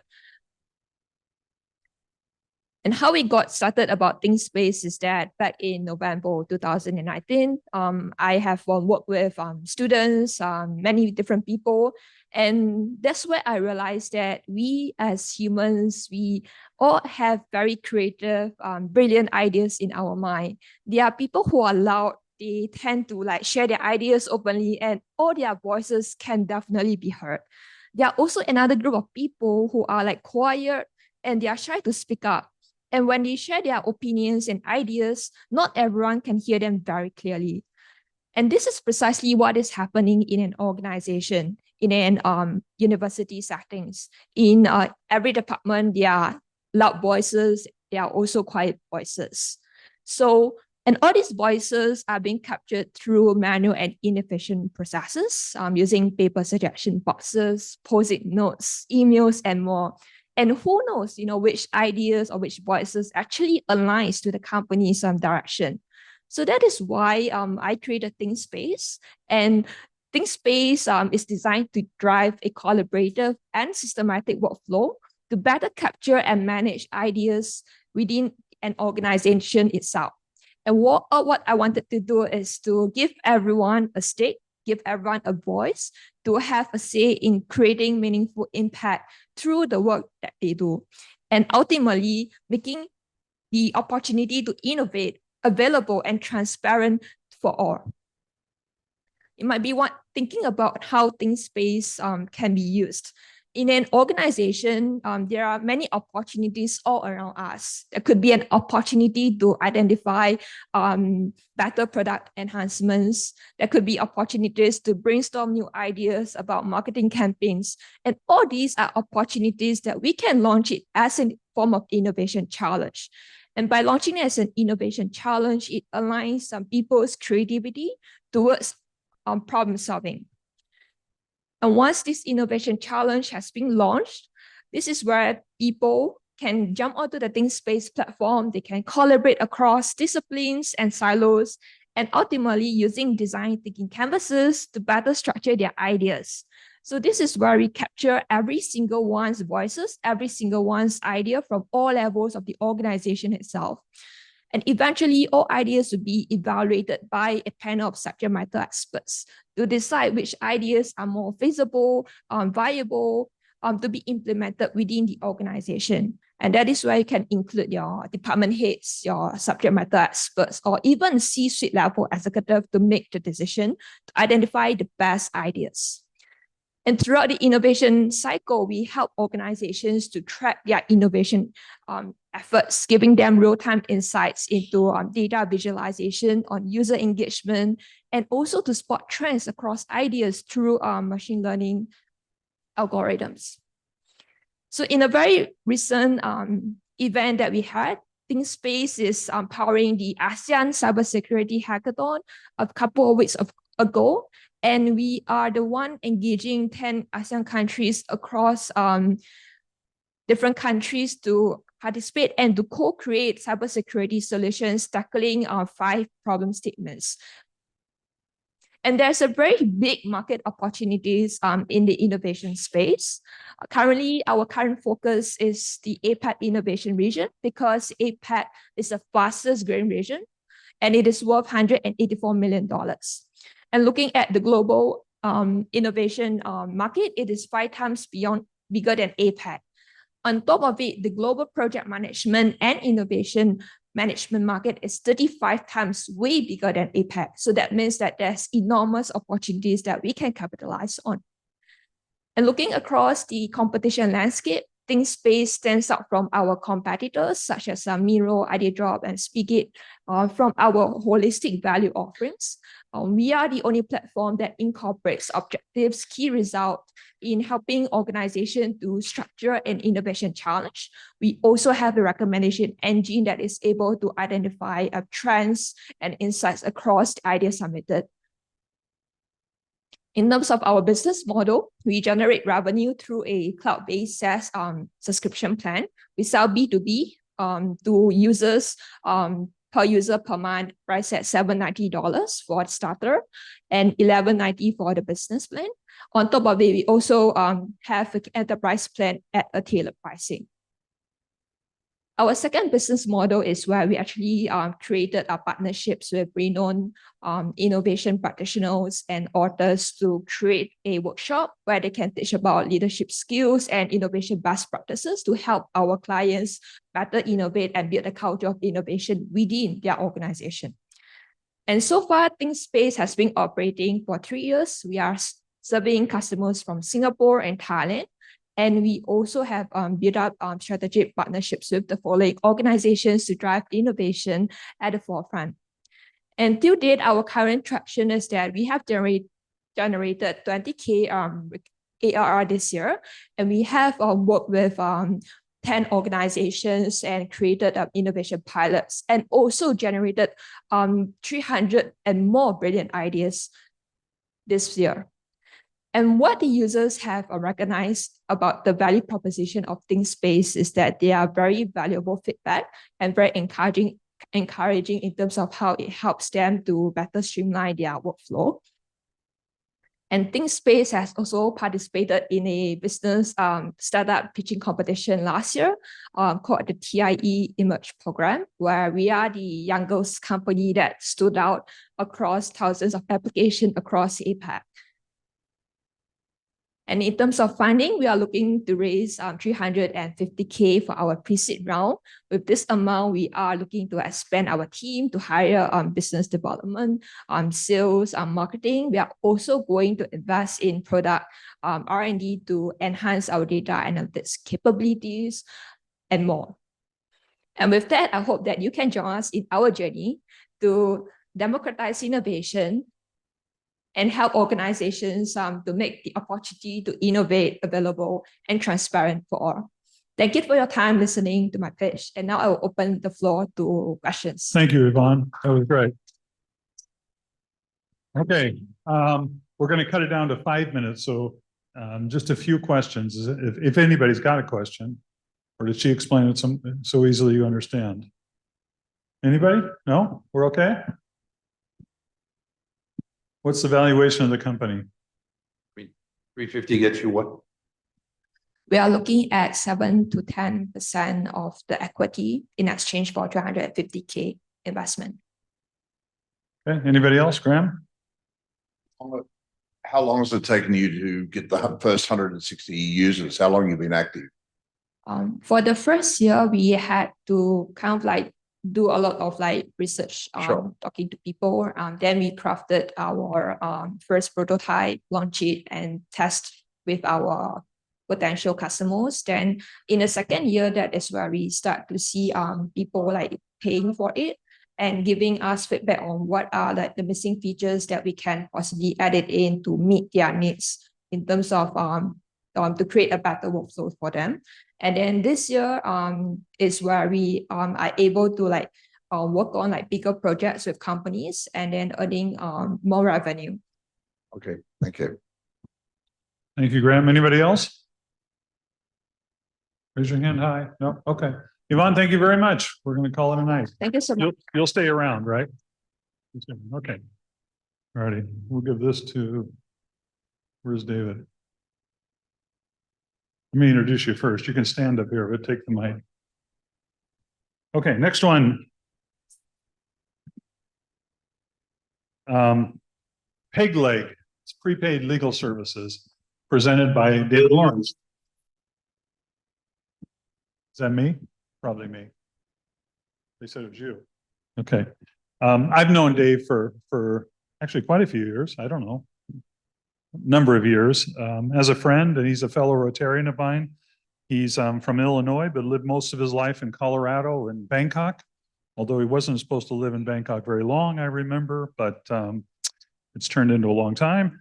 And how we got started about ThinkSpace is that back in November 2019, I have worked with students, many different people. And that's where I realized that we as humans, we all have very creative, brilliant ideas in our mind. There are people who are loud. They tend to share their ideas openly, and all their voices can definitely be heard. There are also another group of people who are quiet and they are shy to speak up. And when they share their opinions and ideas, not everyone can hear them very clearly. And this is precisely what is happening in an organization, in an university settings. In every department, there are loud voices, there are also quiet voices. And all these voices are being captured through manual and inefficient processes using paper suggestion boxes, post-it notes, emails, and more. And who knows, which ideas or which voices actually aligns to the company's direction. So that is why I created ThinkSpace. And ThinkSpace is designed to drive a collaborative and systematic workflow to better capture and manage ideas within an organization itself. And what I wanted to do is to give everyone a stake, give everyone a voice to have a say in creating meaningful impact through the work that they do. And ultimately, making the opportunity to innovate available and transparent for all. You might be thinking about how ThinkSpace can be used. In an organization, there are many opportunities all around us. There could be an opportunity to identify better product enhancements. There could be opportunities to brainstorm new ideas about marketing campaigns. And all these are opportunities that we can launch it as a form of innovation challenge. And by launching it as an innovation challenge, it aligns some people's creativity towards problem solving. And once this innovation challenge has been launched, this is where people can jump onto the ThinkSpace platform. They can collaborate across disciplines and silos, and ultimately using design thinking canvases to better structure their ideas. So this is where we capture every single one's voices, every single one's idea from all levels of the organization itself. And eventually, all ideas will be evaluated by a panel of subject matter experts to decide which ideas are more feasible, viable, to be implemented within the organization. And that is where you can include your department heads, your subject matter experts, or even C-suite level executive to make the decision to identify the best ideas. And throughout the innovation cycle, we help organizations to track their innovation efforts, giving them real-time insights into data visualization on user engagement, and also to spot trends across ideas through machine learning algorithms. So in a very recent event that we had, ThinkSpace is powering the ASEAN Cybersecurity Hackathon a couple of weeks ago. And we are the one engaging 10 ASEAN countries across different countries to participate and to co-create cybersecurity solutions tackling 5 problem statements. And there's a very big market opportunities in the innovation space. Currently, our current focus is the APAC innovation region because APAC is the fastest growing region and it is worth $184 million. And looking at the global innovation market, it is 5 times bigger than APAC. On top of it, the global project management and innovation management market is 35 times way bigger than APAC. So that means that there's enormous opportunities that we can capitalize on. And looking across the competition landscape, ThinkSpace stands out from our competitors such as Miro, IdeaDrop, and Speakit from our holistic value offerings. We are the only platform that incorporates objectives, key results in helping organizations to structure an innovation challenge. We also have a recommendation engine that is able to identify trends and insights across the ideas submitted. In terms of our business model, we generate revenue through a cloud-based SaaS subscription plan. We sell B2B to users per user per month, priced at $790 for the starter and $1190 for the business plan. On top of it, we also have an enterprise plan at a tailored pricing. Our second business model is where we actually created our partnerships with renowned innovation practitioners and authors to create a workshop where they can teach about leadership skills and innovation best practices to help our clients better innovate and build a culture of innovation within their organization. And so far, ThinkSpace has been operating for 3 years. We are serving customers from Singapore and Thailand. And we also have built up strategic partnerships with the following organizations to drive innovation at the forefront. And till date, our current traction is that we have generated 20K ARR this year. And we have worked with 10 organizations and created innovation pilots and also generated 300 and more brilliant ideas this year. And what the users have recognized about the value proposition of ThinkSpace is that they are very valuable feedback and very encouraging in terms of how it helps them to better streamline their workflow. And ThinkSpace has also participated in a business startup pitching competition last year called the TIE Emerge program, where we are the youngest company that stood out across thousands of applications across APAC. And in terms of funding, we are looking to raise 350K for our pre-seed round. With this amount, we are looking to expand our team to hire business development, sales, marketing. We are also going to invest in product R&D to enhance our data analytics capabilities and more. And with that, I hope that you can join us in our journey to democratize innovation and help organizations to make the opportunity to innovate available and transparent for all. Thank you for your time listening to my pitch. And now I will open the floor to questions. Thank you, Yvonne. That was great. Okay, we're going to cut it down to 5 minutes. So just a few questions. If anybody's got a question, or did she explain it so easily you understand? Anybody? No? We're okay? What's the valuation of the company? 350 gets you what? We are looking at 7 to 10% of the equity in exchange for 250K investment. Okay. Anybody else, Graham? How long has it taken you to get the first 160 users? How long have you been active? For the first year, we had to kind of like do a lot of like research, Sure. talking to people. Then we crafted our first prototype, launch it, and test with our potential customers. Then in the second year, that is where we start to see people like paying for it and giving us feedback on what are like the missing features that we can possibly add it in to meet their needs in terms of to create a better workflow for them. And then this year is where we are able to like work on like bigger projects with companies and then earning more revenue. Okay, thank you. Thank you, Graham. Anybody else? Raise your hand high. No? Okay. Yvonne, thank you very much. We're going to call it a night. Thank you so much. You'll stay around, right? Okay. All righty. We'll give this to, where's David? Let me introduce you first. You can stand up here, but take the mic. Okay, next one. Peg Leg. It's prepaid legal services presented by David Lawrence. Is that me? Probably me. They said it was you. Okay. I've known Dave for actually quite a few years. I don't know, number of years, as a friend, and he's a fellow Rotarian of mine. He's from Illinois, but lived most of his life in Colorado and Bangkok, although he wasn't supposed to live in Bangkok very long, I remember, but it's turned into a long time.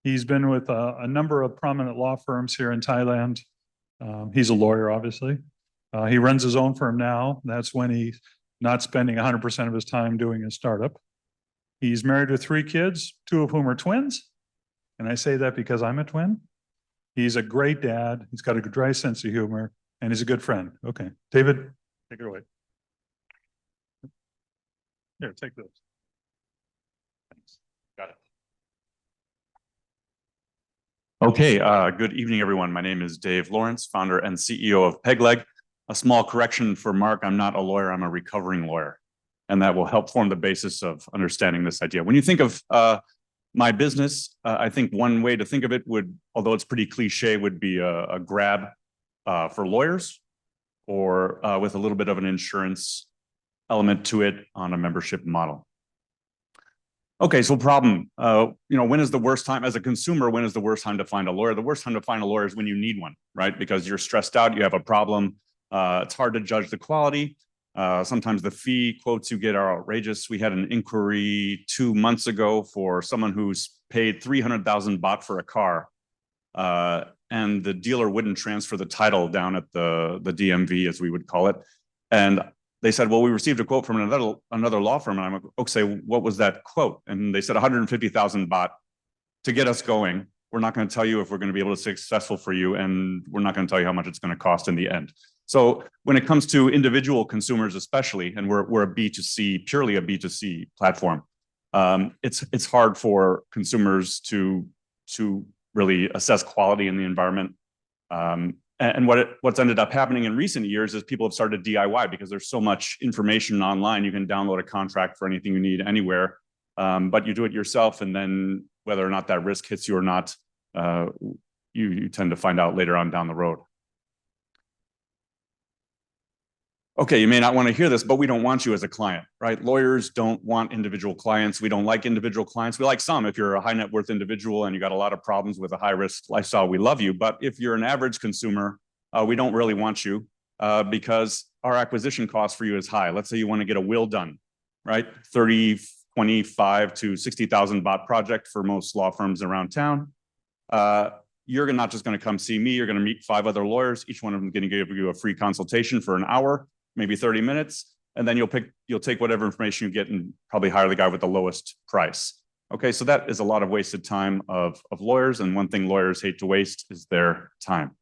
He's been with a number of prominent law firms here in Thailand. He's a lawyer, obviously. He runs his own firm now. That's when he's not spending 100% of his time doing his startup. He's married with 3 kids, 2 of whom are twins. And I say that because I'm a twin. He's a great dad. He's got a dry sense of humor, and he's a good friend. Okay, David, take it away. Here, take this. Thanks. Got it. Okay, good evening, everyone. My name is Dave Lawrence, founder and CEO of PegLeg. A small correction for Mark, I'm not a lawyer, I'm a recovering lawyer. And that will help form the basis of understanding this idea. When you think of my business, I think one way to think of it would, although it's pretty cliche, would be a grab for lawyers, or with a little bit of an insurance element to it on a membership model. Okay, so problem, when is the worst time as a consumer, when is the worst time to find a lawyer? The worst time to find a lawyer is when you need one, right? Because you're stressed out, you have a problem. It's hard to judge the quality. Sometimes the fee quotes you get are outrageous. We had an inquiry 2 months ago for someone who's paid 300,000 baht for a car. And the dealer wouldn't transfer the title down at the DMV, as we would call it. And they said, well, we received a quote from another law firm. And I'm like, okay, what was that quote? And they said 150,000 baht to get us going. We're not going to tell you if we're going to be able to be successful for you. And we're not going to tell you how much it's going to cost in the end. So when it comes to individual consumers, especially, and we're a B2C, purely a B2C platform, it's hard for consumers to really assess quality in the environment. And what's ended up happening in recent years is people have started DIY because there's so much information online. You can download a contract for anything you need anywhere, but you do it yourself, and then whether or not that risk hits you or not, you tend to find out later on down the road. Okay, you may not want to hear this, but we don't want you as a client, right? Lawyers don't want individual clients. We don't like individual clients. We like some. If you're a high net worth individual and you got a lot of problems with a high risk lifestyle, we love you. But if you're an average consumer, we don't really want you because our acquisition cost for you is high. Let's say you want to get a will done, right? 30, 25 to 60,000 baht project for most law firms around town. You're not just going to come see me. You're going to meet 5 other lawyers. Each one of them is going to give you a free consultation for an hour, maybe 30 minutes, and then you'll take whatever information you get and probably hire the guy with the lowest price. Okay, so that is a lot of wasted time of lawyers, and one thing lawyers hate to waste is their time.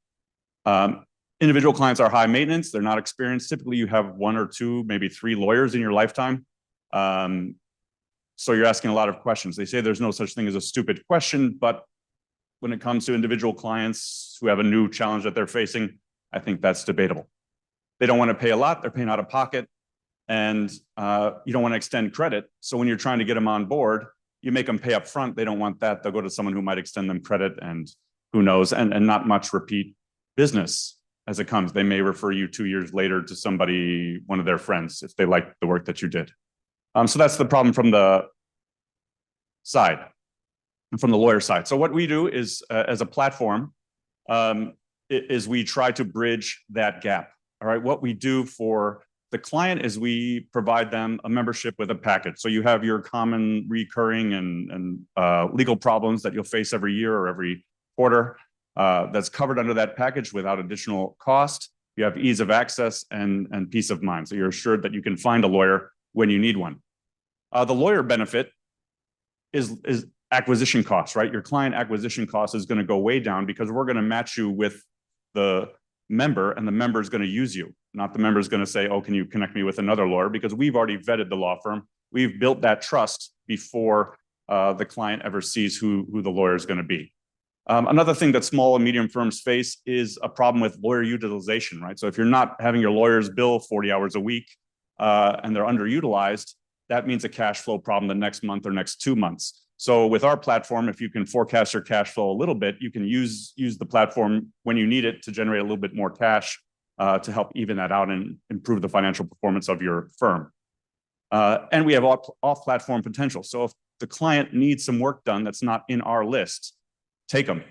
Individual clients are high maintenance, they're not experienced. Typically you have 1 or 2, maybe 3 lawyers in your lifetime. So you're asking a lot of questions. They say there's no such thing as a stupid question, but when it comes to individual clients who have a new challenge that they're facing, I think that's debatable. They don't want to pay a lot, they're paying out of pocket, and you don't want to extend credit. So when you're trying to get them on board, you make them pay up front. They don't want that. They'll go to someone who might extend them credit, and who knows, and not much repeat business as it comes. They may refer you 2 years later to somebody, one of their friends, if they like the work that you did. So that's the problem from the side, from the lawyer side. So what we do is, as a platform, is we try to bridge that gap. All right, what we do for the client is we provide them a membership with a package. So you have your common recurring and legal problems that you'll face every year or every quarter. that's covered under that package without additional cost. You have ease of access and peace of mind. So you're assured that you can find a lawyer when you need one. The lawyer benefit is acquisition costs, right? Your client acquisition cost is going to go way down because we're going to match you with the member, and the member is going to use you. Not the member is going to say, oh, can you connect me with another lawyer? Because we've already vetted the law firm. We've built that trust before the client ever sees who the lawyer is going to be. Another thing that small and medium firms face is a problem with lawyer utilization, right? So if you're not having your lawyers bill 40 hours a week and they're underutilized, that means a cash flow problem the next month or next 2 months. So with our platform, if you can forecast your cash flow a little bit, you can use the platform when you need it to generate a little bit more cash to help even that out and improve the financial performance of your firm. And we have off-platform potential. So if the client needs some work done that's not in our list, take them,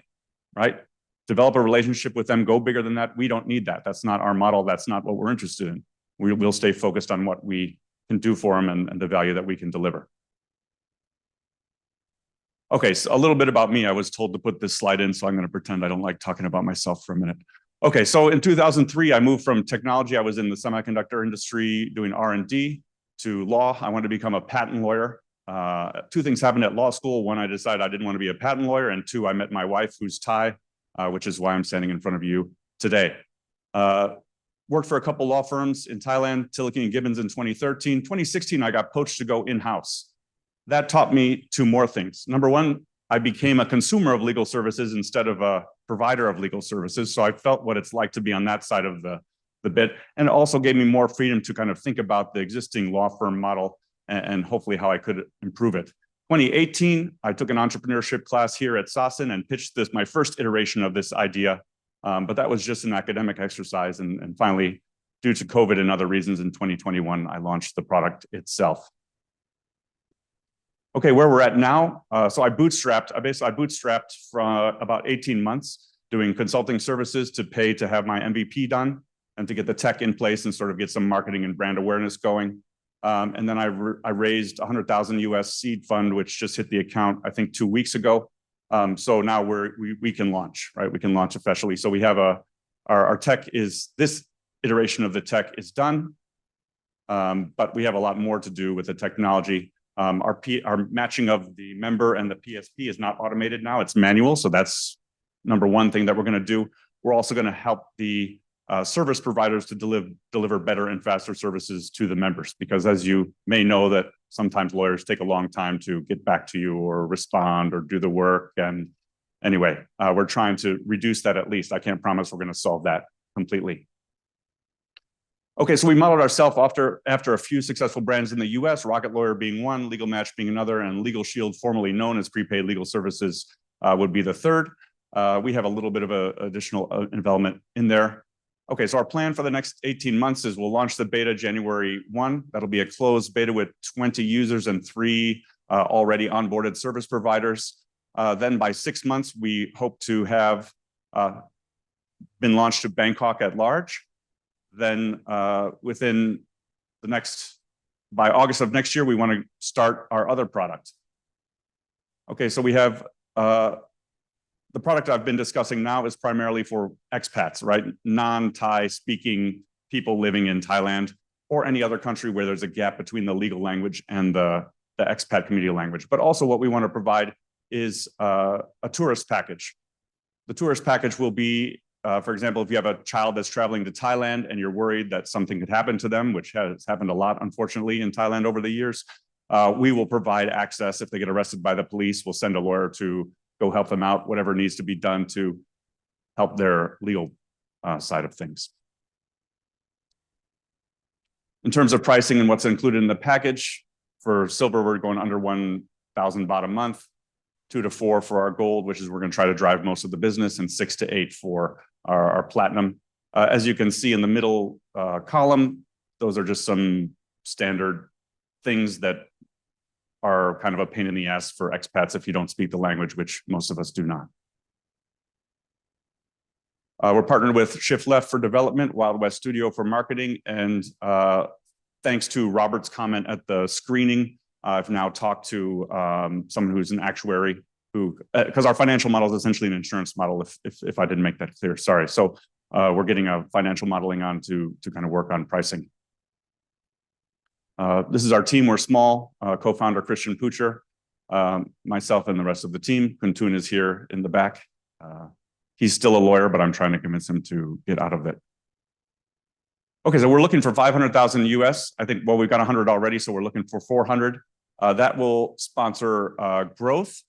right? Develop a relationship with them, go bigger than that. We don't need that. That's not our model. That's not what we're interested in. We'll stay focused on what we can do for them and the value that we can deliver. Okay, so a little bit about me. I was told to put this slide in, so I'm going to pretend I don't like talking about myself for a minute. Okay, so in 2003, I moved from technology. I was in the semiconductor industry doing R&D to law. I wanted to become a patent lawyer. Two things happened at law school. One, I decided I didn't want to be a patent lawyer. And two, I met my wife, who's Thai, which is why I'm standing in front of you today. Worked for a couple law firms in Thailand, Tilke & Gibbons in 2013. 2016, I got poached to go in-house. That taught me two more things. Number one, I became a consumer of legal services instead of a provider of legal services. So I felt what it's like to be on that side of the bit. And it also gave me more freedom to kind of think about the existing law firm model and hopefully how I could improve it. 2018, I took an entrepreneurship class here at Sassen and pitched my first iteration of this idea. But that was just an academic exercise. And finally, due to COVID and other reasons in 2021, I launched the product itself. Okay, where we're at now. So I bootstrapped for about 18 months doing consulting services to pay to have my MVP done and to get the tech in place and sort of get some marketing and brand awareness going. And then I raised 100,000 US seed fund, which just hit the account, I think 2 weeks ago. So now we can launch, right? We can launch officially. So we have our tech is, this iteration of the tech is done, but we have a lot more to do with the technology. Our matching of the member and the PSP is not automated now, it's manual. So that's number one thing that we're going to do. We're also going to help the service providers to deliver better and faster services to the members, because as you may know that sometimes lawyers take a long time to get back to you or respond or do the work. And anyway, we're trying to reduce that at least. I can't promise we're going to solve that completely. Okay, so we modeled ourselves after a few successful brands in the US, Rocket Lawyer being one, Legal Match being another, and Legal Shield, formerly known as Prepaid Legal Services, would be the third. We have a little bit of additional development in there. Okay, so our plan for the next 18 months is we'll launch the beta January 1. That'll be a closed beta with 20 users and 3 already onboarded service providers. Then by 6 months, we hope to have been launched to Bangkok at large. Then within by August of next year, we want to start our other product. Okay, so we have the product I've been discussing now is primarily for expats, right? Non-Thai speaking people living in Thailand or any other country where there's a gap between the legal language and the expat community language. But also what we want to provide is a tourist package. The tourist package will be, for example, if you have a child that's traveling to Thailand and you're worried that something could happen to them, which has happened a lot, unfortunately, in Thailand over the years, we will provide access. If they get arrested by the police, we'll send a lawyer to go help them out, whatever needs to be done to help their legal side of things. In terms of pricing and what's included in the package, for silver, we're going under 1,000 baht a month, 2 to 4 for our gold, which is we're going to try to drive most of the business, and 6 to 8 for our platinum. As you can see in the middle column, those are just some standard things that are kind of a pain in the ass for expats if you don't speak the language, which most of us do not. We're partnered with Shift Left for development, Wild West Studio for marketing, and thanks to Robert's comment at the screening, I've now talked to someone who's an actuary who, because our financial model is essentially an insurance model, if I didn't make that clear, sorry. So we're getting a financial modeling on to kind of work on pricing. This is our team. We're small. Co-founder Christian Pucher, myself, and the rest of the team. Kuntun is here in the back. He's still a lawyer, but I'm trying to convince him to get out of it. Okay, so we're looking for 500,000 US. I think, well, we've got 100 already, so we're looking for 400. That will sponsor growth,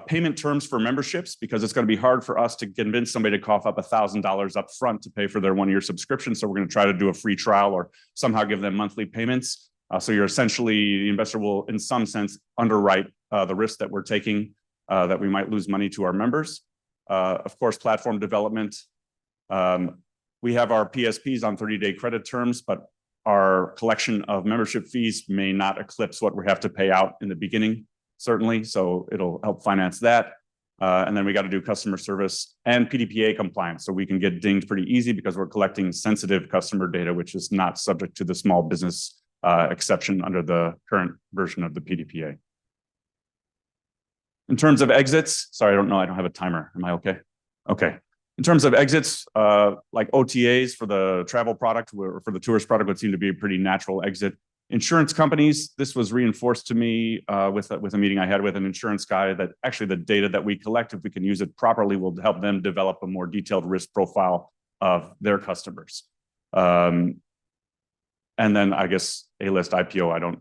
payment terms for memberships, because it's going to be hard for us to convince somebody to cough up $1,000 up front to pay for their one-year subscription. So we're going to try to do a free trial or somehow give them monthly payments. So you're essentially, the investor will, in some sense, underwrite the risk that we're taking, that we might lose money to our members. Of course, platform development. We have our PSPs on 30-day credit terms, but our collection of membership fees may not eclipse what we have to pay out in the beginning, certainly. So it'll help finance that. And then we got to do customer service and PDPA compliance. So we can get dinged pretty easy because we're collecting sensitive customer data, which is not subject to the small business exception under the current version of the PDPA. In terms of exits, sorry, I don't know. I don't have a timer. Am I okay? Okay. In terms of exits, like OTAs for the travel product or for the tourist product would seem to be a pretty natural exit. Insurance companies, this was reinforced to me with a meeting I had with an insurance guy, that actually the data that we collect, if we can use it properly, will help them develop a more detailed risk profile of their customers. And then I guess A-list IPO,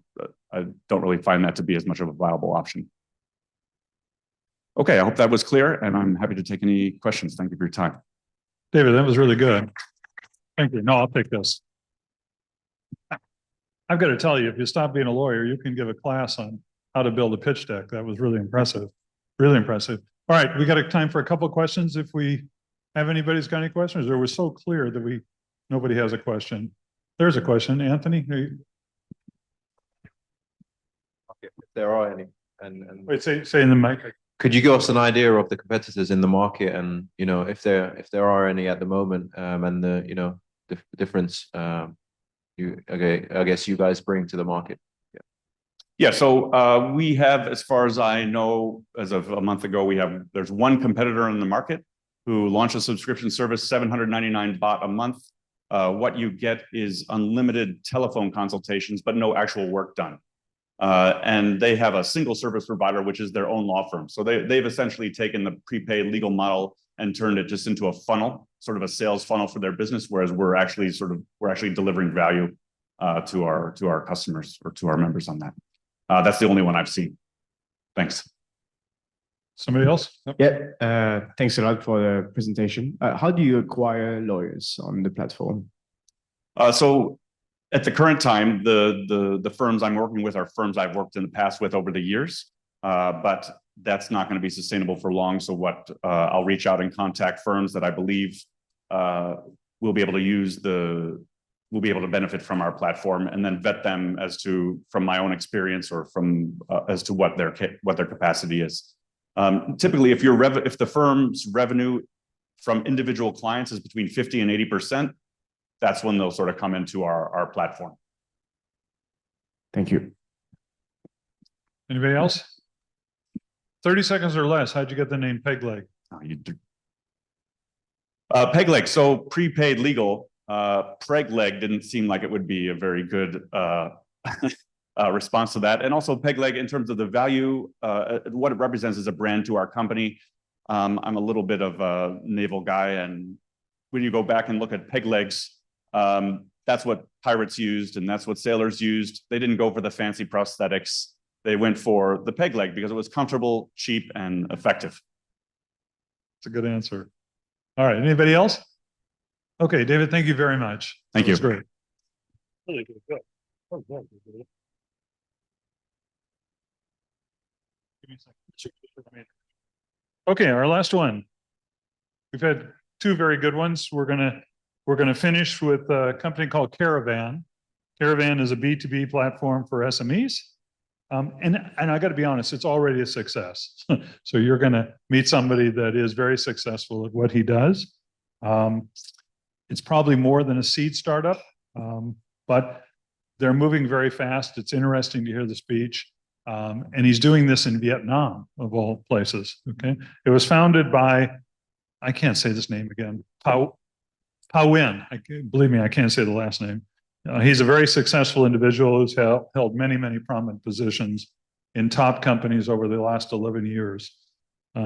I don't really find that to be as much of a viable option. Okay, I hope that was clear, and I'm happy to take any questions. Thank you for your time. David, that was really good. Thank you. No, I'll take this. I've got to tell you, if you stop being a lawyer, you can give a class on how to build a pitch deck. That was really impressive. Really impressive. All right, we got time for a couple of questions. If we have anybody's got any questions, or it was so clear that nobody has a question. There's a question, Anthony. If there are any, and Wait, say in the mic. could you give us an idea of the competitors in the market, and if there are any at the moment, and the difference I guess you guys bring to the market? Yeah, so we have, as far as I know, as of a month ago, there's one competitor in the market who launched a subscription service, 799 baht a month. What you get is unlimited telephone consultations, but no actual work done. And they have a single service provider, which is their own law firm. So they've essentially taken the prepaid legal model and turned it just into a funnel, sort of a sales funnel for their business, whereas we're actually delivering value to our customers or to our members on that. That's the only one I've seen. Thanks. Somebody else? Yeah, thanks a lot for the presentation. How do you acquire lawyers on the platform? So at the current time, the firms I'm working with are firms I've worked in the past with over the years, but that's not going to be sustainable for long. So I'll reach out and contact firms that I believe will be able to benefit from our platform, and then vet them from my own experience or as to what their capacity is. Typically, if the firm's revenue from individual clients is between 50 and 80%, that's when they'll sort of come into our platform. Thank you. Anybody else? 30 seconds or less. How'd you get the name Peg Leg? Peg Leg. So prepaid legal. Preg Leg didn't seem like it would be a very good response to that. And also Peg Leg, in terms of the value, what it represents as a brand to our company. I'm a little bit of a naval guy, and when you go back and look at Peg Legs, that's what pirates used and that's what sailors used. They didn't go for the fancy prosthetics. They went for the Peg Leg because it was comfortable, cheap, and effective. That's a good answer. All right, anybody else? Okay, David, thank you very much. Thank you. That's great. Really good. Give me a second. Okay, our last one. We've had two very good ones. We're gonna finish with a company called Caravan. Caravan is a B2B platform for SMEs. And I got to be honest, it's already a success. So you're going to meet somebody that is very successful at what he does. It's probably more than a seed startup, but they're moving very fast. It's interesting to hear the speech. And he's doing this in Vietnam, of all places. Okay. It was founded by, I can't say this name again, Pao Nguyen. Believe me, I can't say the last name. He's a very successful individual who's held many, many prominent positions in top companies over the last 11 years.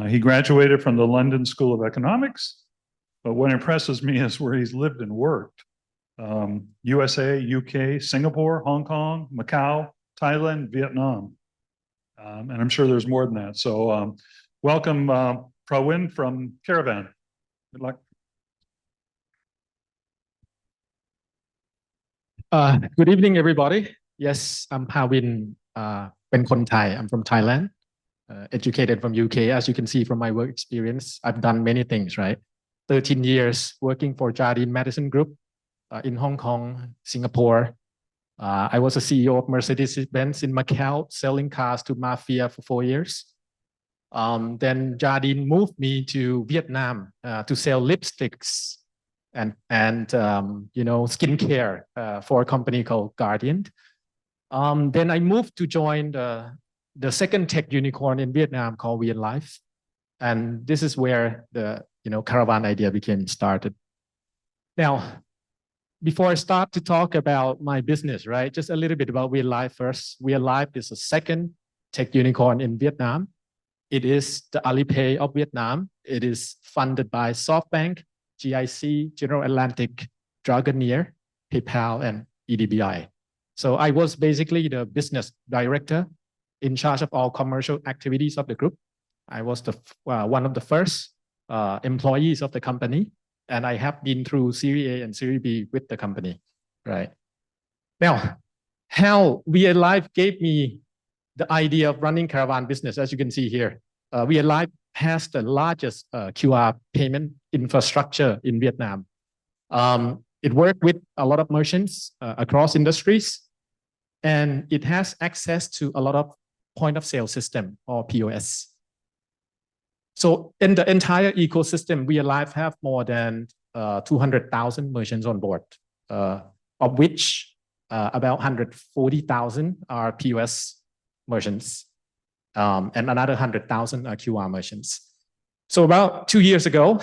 He graduated from the London School of Economics, but what impresses me is where he's lived and worked. USA, UK, Singapore, Hong Kong, Macau, Thailand, Vietnam. And I'm sure there's more than that. So welcome, Prawin from Caravan. Good luck. Good evening, everybody. Yes, I'm Pravin. เป็นคนไทย I'm from Thailand. Educated from UK. As you can see from my work experience, I've done many things, right? 13 years working for Jardine Madison Group in Hong Kong, Singapore. I was a CEO of Mercedes-Benz in Macau, selling cars to mafia for 4 years. Then Jardine moved me to Vietnam to sell lipsticks and you know, skincare for a company called Guardian. Then I moved to join the second tech unicorn in Vietnam called VN Life. And this is where the, you know, Caravan idea became started. Now, before I start to talk about my business, right, just a little bit about VN Life first. VN Life is the second tech unicorn in Vietnam. It is the Alipay of Vietnam. It is funded by SoftBank, GIC, General Atlantic, Dragoneer, PayPal, and EDBI. So I was basically the business director in charge of all commercial activities of the group. I was the one of the first employees of the company, and I have been through Series A and Series B with the company, right? Now, how VN Life gave me the idea of running Caravan business, as you can see here. VN Life has the largest QR payment infrastructure in Vietnam. It worked with a lot of merchants across industries, and it has access to a lot of point of sale system or POS. So in the entire ecosystem, VN Life have more than 200,000 merchants on board, of which about 140,000 are POS merchants, and another 100,000 are QR merchants. So about 2 years ago,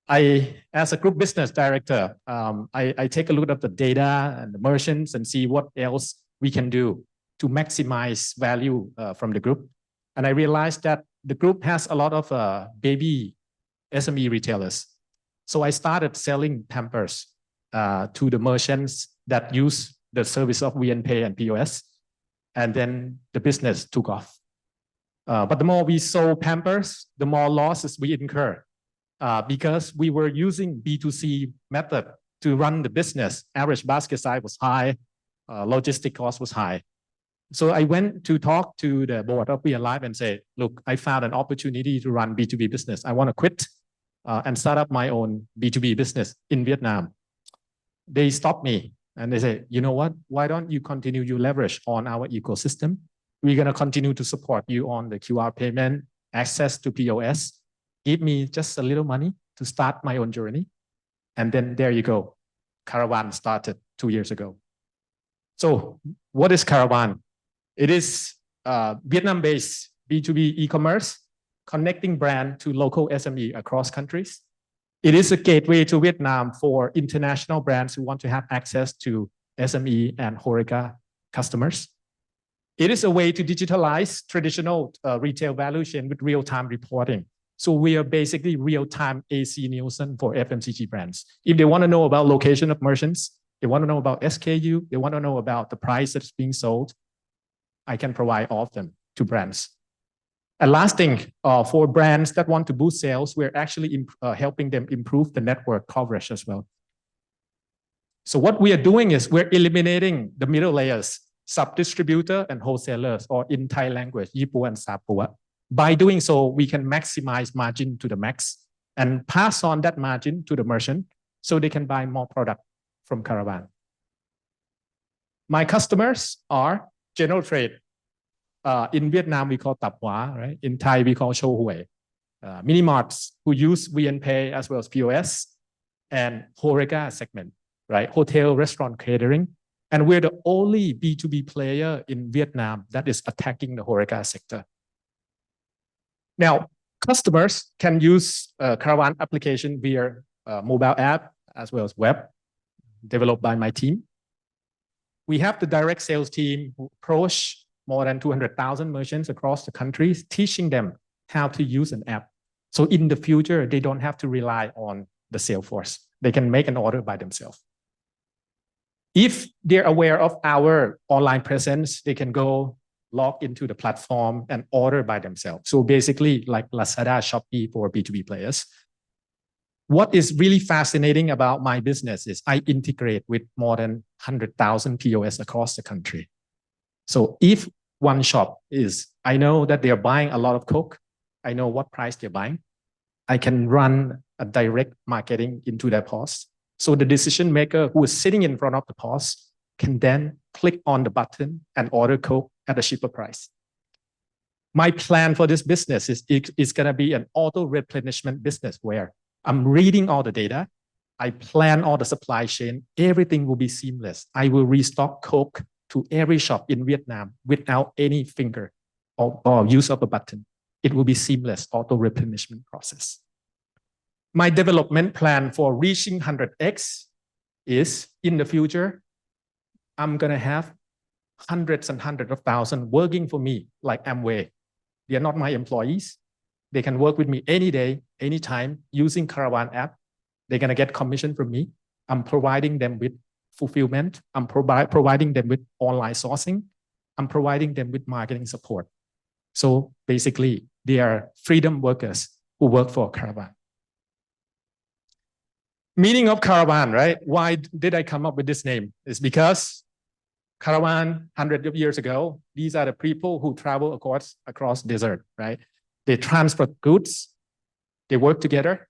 as a group business director, I take a look at the data and the merchants and see what else we can do to maximize value from the group. And I realized that the group has a lot of baby SME retailers. So I started selling Pampers to the merchants that use the service of VNPay and POS. And then the business took off. But the more we sold Pampers, the more losses we incur. Because we were using B2C method to run the business. Average basket size was high, logistic cost was high. So I went to talk to the board of VN Life and say, look, I found an opportunity to run B2B business. I want to quit and start up my own B2B business in Vietnam. They stopped me and they say, you know what, why don't you continue your leverage on our ecosystem? We're going to continue to support you on the QR payment, access to POS. Give me just a little money to start my own journey. And then there you go. Caravan started 2 years ago. So what is Caravan? It is Vietnam-based B2B e-commerce, connecting brand to local SME across countries. It is a gateway to Vietnam for international brands who want to have access to SME and HoReCa customers. It is a way to digitalize traditional retail value chain with real-time reporting. So we are basically real-time AC Nielsen for FMCG brands. If they want to know about location of merchants, they want to know about SKU, they want to know about the price that's being sold, I can provide all of them to brands. And last thing, for brands that want to boost sales, we're actually helping them improve the network coverage as well. So what we are doing is we're eliminating the middle layers, sub-distributor and wholesalers, or in Thai language, Yipu and Sapua. By doing so, we can maximize margin to the max and pass on that margin to the merchant so they can buy more product from Caravan. My customers are general trade. In Vietnam, we call Tap Hoa, right? In Thai, we call Cho Hue. Mini marts who use VNPay as well as POS, and HoReCa segment, right? Hotel, restaurant, catering, And we're the only B2B player in Vietnam that is attacking the HoReCa sector. Now, customers can use Caravan application via mobile app as well as web, developed by my team. We have the direct sales team who approach more than 200,000 merchants across the country, teaching them how to use an app. So in the future, they don't have to rely on the sales force. They can make an order by themselves. If they're aware of our online presence, they can go log into the platform and order by themselves. So basically like Lazada, Shopee for B2B players. What is really fascinating about my business is I integrate with more than 100,000 POS across the country. So if one shop is, I know that they're buying a lot of Coke, I know what price they're buying, I can run a direct marketing into their POS. So the decision maker who is sitting in front of the POS can then click on the button and order Coke at a cheaper price. My plan for this business is going to be an auto replenishment business where I'm reading all the data, I plan all the supply chain, everything will be seamless. I will restock Coke to every shop in Vietnam without any finger or use of a button. It will be seamless auto replenishment process. My development plan for reaching 100x is in the future, I'm going to have hundreds and hundreds of thousands working for me like Amway. They are not my employees. They can work with me any day, anytime using Caravan app. They're going to get commission from me. I'm providing them with fulfillment. I'm providing them with online sourcing. I'm providing them with marketing support. So basically, they are freedom workers who work for Caravan. Meaning of Caravan, right? Why did I come up with this name? It's because Caravan, hundreds of years ago, these are the people who travel across desert, right? They transport goods, they work together,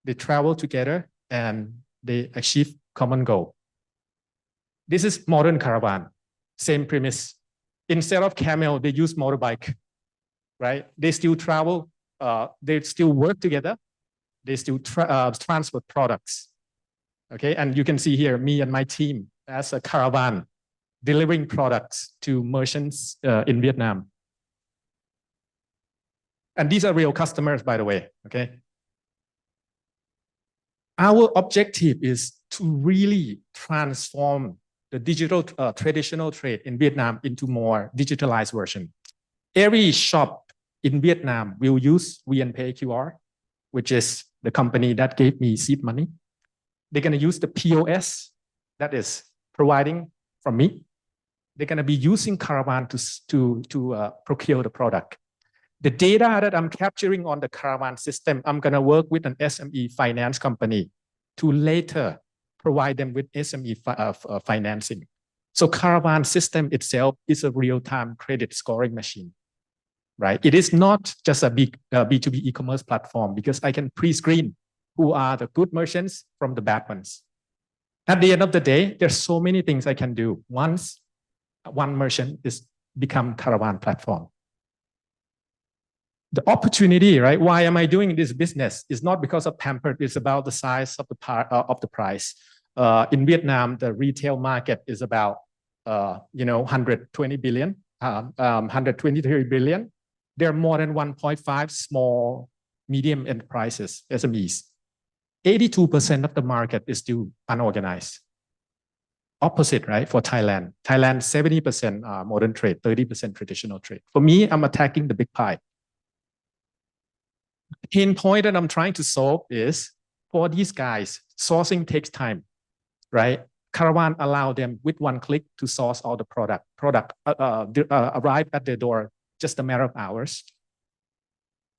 they travel together, and they achieve common goal. This is modern Caravan, same premise. Instead of camel, they use motorbike, right? They still travel, they still work together, they still transport products, okay? And you can see here, me and my team as a Caravan, delivering products to merchants in Vietnam. And these are real customers, by the way, okay? Our objective is to really transform the digital traditional trade in Vietnam into more digitalized version. Every shop in Vietnam will use VNPay QR, which is the company that gave me seed money. They're going to use the POS that is providing from me. They're going to be using Caravan to procure the product. The data that I'm capturing on the Caravan system, I'm going to work with an SME finance company to later provide them with SME financing. So Caravan system itself is a real-time credit scoring machine, right? It is not just a big B2B e-commerce platform because I can pre-screen who are the good merchants from the bad ones. At the end of the day, there's so many things I can do once one merchant is become Caravan platform. The opportunity, right? Why am I doing this business? It's not because of pampered. It's about the size of the price. In Vietnam, the retail market is about 120 billion, 123 billion. There are more than 1.5 small, medium enterprises, SMEs. 82% of the market is still unorganized. Opposite, right? For Thailand, 70% modern trade, 30% traditional trade. For me, I'm attacking the big pie. The pain point that I'm trying to solve is for these guys, sourcing takes time, right? Caravan allow them with one click to source all the product arrive at their door just a matter of hours.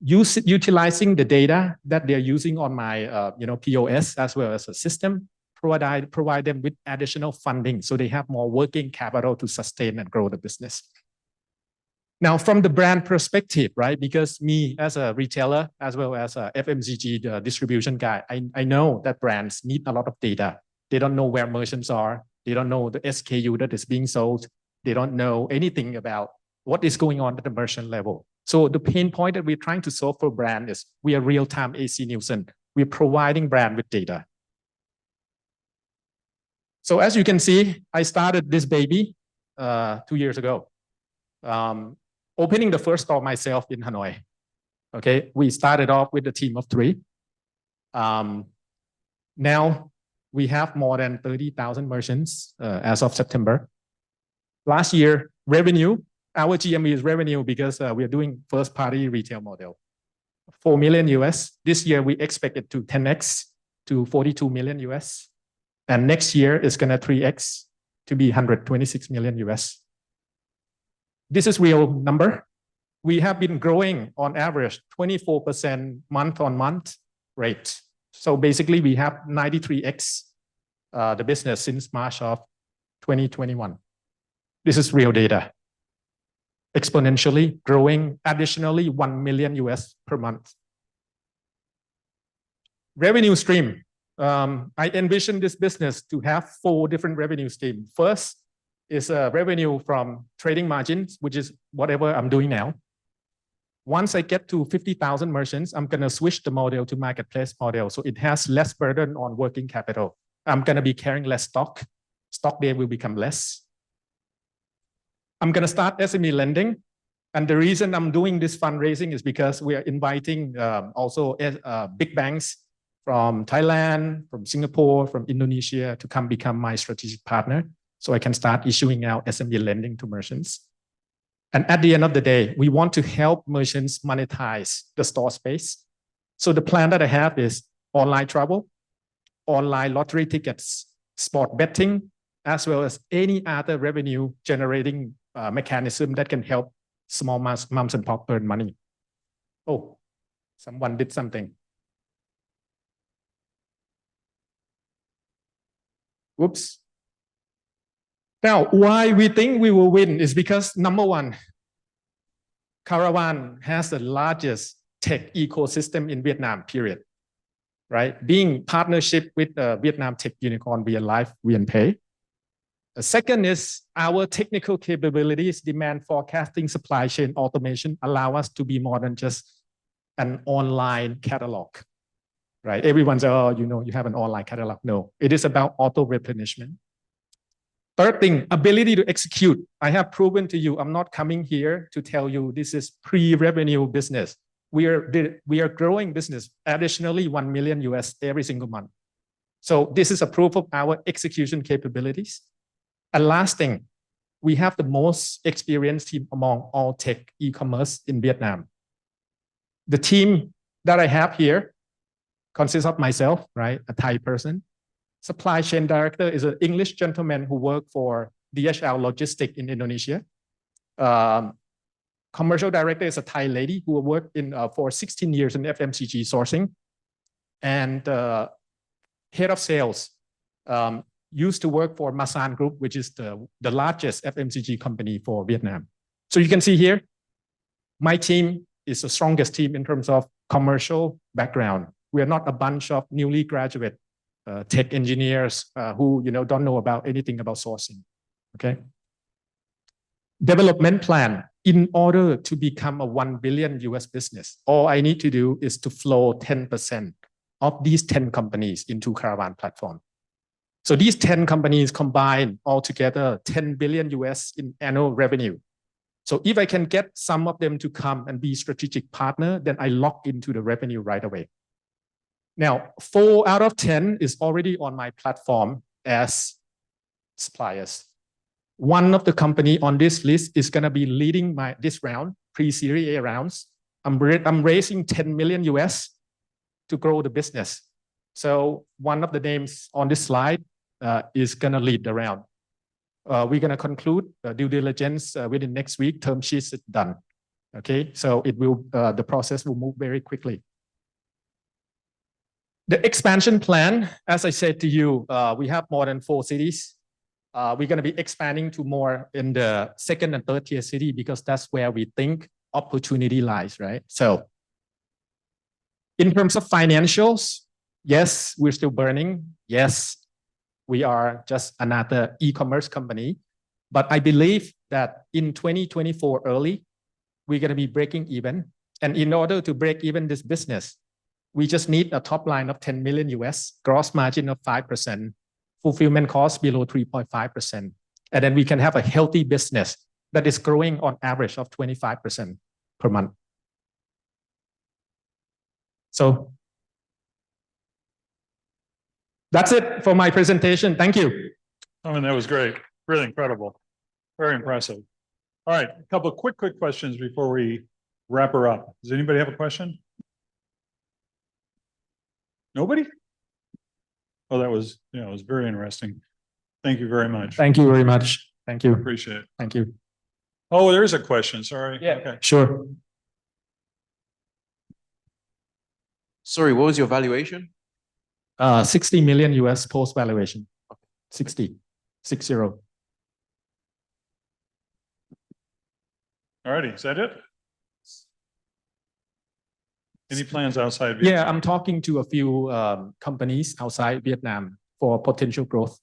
Utilizing the data that they're using on my POS as well as a system, provide them with additional funding so they have more working capital to sustain and grow the business. Now, from the brand perspective, right? Because me as a retailer, as well as a FMCG distribution guy, I know that brands need a lot of data. They don't know where merchants are. They don't know the SKU that is being sold. They don't know anything about what is going on at the merchant level. So the pain point that we're trying to solve for brand is we are real-time AC Nielsen. We're providing brand with data. So as you can see, I started this baby 2 years ago, opening the first store myself in Hanoi. Okay, we started off with a team of 3. Now we have more than 30,000 merchants as of September. Last year, revenue, our GMV is revenue because we are doing first party retail model. $4 million US. This year we expect it to 10x to 42 million US. And next year it's gonna 3x to be 126 million US. This is real number. We have been growing on average 24% month on month rate. So basically we have 93x the business since March of 2021. This is real data. Exponentially growing additionally 1 million US per month. Revenue stream. I envision this business to have 4 different revenue streams. First is revenue from trading margins, which is whatever I'm doing now. Once I get to 50,000 merchants, I'm gonna switch the model to marketplace model. So it has less burden on working capital. I'm gonna be carrying less stock. Stock there will become less. I'm gonna start SME lending. And the reason I'm doing this fundraising is because we are inviting also big banks from Thailand, from Singapore, from Indonesia to come become my strategic partner. So I can start issuing out SME lending to merchants. And at the end of the day, we want to help merchants monetize the store space. So the plan that I have is online travel, online lottery tickets, sport betting, as well as any other revenue generating mechanism that can help small moms and pop earn money. Oh, someone did something. Whoops. Now, why we think we will win is because number one, Caravan has the largest tech ecosystem in Vietnam, period. Right? Being partnership with Vietnam tech unicorn via Live, VNPay. The second is our technical capabilities, demand forecasting, supply chain automation allow us to be more than just an online catalog. Right? Everyone says, oh, you know, you have an online catalog. No, it is about auto replenishment. Third thing, ability to execute. I have proven to you, I'm not coming here to tell you this is pre-revenue business. We are growing business, additionally 1 million US every single month. So this is a proof of our execution capabilities. And last thing, we have the most experienced team among all tech e-commerce in Vietnam. The team that I have here consists of myself, right, a Thai person. Supply chain director is an English gentleman who worked for DHL Logistics in Indonesia. Commercial director is a Thai lady who worked for 16 years in FMCG sourcing. And head of sales used to work for Masan Group, which is the largest FMCG company for Vietnam. So you can see here, my team is the strongest team in terms of commercial background. We are not a bunch of newly graduate tech engineers who don't know about anything about sourcing. Okay. Development plan. In order to become a 1 billion US business, all I need to do is to flow 10% of these 10 companies into Caravan platform. So these 10 companies combine altogether 10 billion US in annual revenue. So if I can get some of them to come and be strategic partner, then I lock into the revenue right away. Now, 4 out of 10 is already on my platform as suppliers. One of the company on this list is going to be leading this round, pre-Series A rounds. I'm raising 10 million US to grow the business. So one of the names on this slide is going to lead the round. We're going to conclude due diligence within next week. Term sheets is done. Okay, so the process will move very quickly. The expansion plan, as I said to you, we have more than 4 cities. We're going to be expanding to more in the 2nd and 3rd tier city because that's where we think opportunity lies, right? So in terms of financials, yes, we're still burning. Yes, we are just another e-commerce company. But I believe that in 2024 early, we're going to be breaking even. And in order to break even this business, we just need a top line of 10 million US, gross margin of 5%, fulfillment cost below 3.5%. And then we can have a healthy business that is growing on average of 25% per month. So that's it for my presentation. Thank you. I mean, that was great. Really incredible. Very impressive. All right, a couple of quick questions before we wrap her up. Does anybody have a question? Nobody? Oh, that was, it was very interesting. Thank you very much. Thank you very much. Thank you. Appreciate it. Thank you. Oh, there's a question. Sorry. Yeah, Okay. sure. Sorry, what was your valuation? 60 million US post valuation. 60. All righty. Is that it? Any plans outside? Yeah, Vietnam? I'm talking to a few companies outside Vietnam for potential growth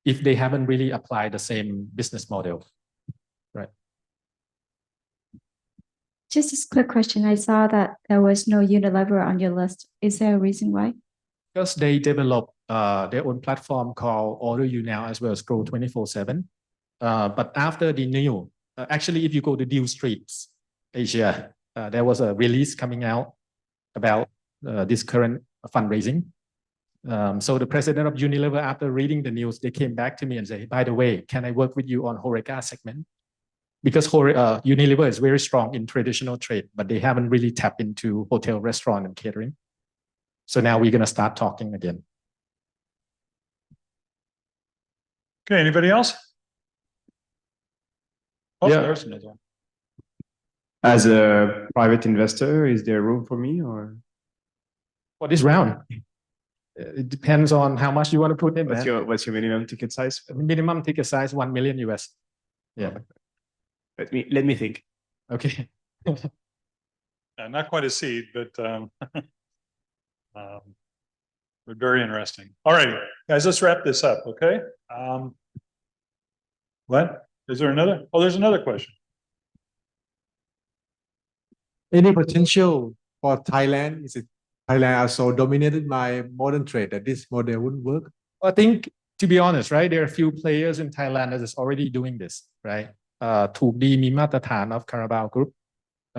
if they haven't really applied the same business model. Right. Just a quick question. I saw that there was no Unilever on your list. Is there a reason why? Because they develop their own platform called Order You Now as well as Grow 24/7. But after the new, actually, if you go to Deal Streets Asia, there was a release coming out about this current fundraising. So the president of Unilever, after reading the news, they came back to me and say, by the way, can I work with you on HoReCa segment? Because Unilever is very strong in traditional trade, but they haven't really tapped into hotel, restaurant, and catering. So now we're going to start talking again. Okay, anybody else? Oh, Yeah. there's another one. As a private investor, is there room for me or? For this round, it depends on how much you want to put in. What's your minimum ticket size? Minimum ticket size 1 million US. Yeah. Let me think. Okay. Not quite a seed, but very interesting. All right, guys, let's wrap this up, okay? What? Is there another? Oh, there's another question. Any potential for Thailand? Is it Thailand are so dominated by modern trade that this model wouldn't work? I think, to be honest, right, there are a few players in Thailand that is already doing this, right? ถูกดีมีมาตรฐาน of Carabao Group,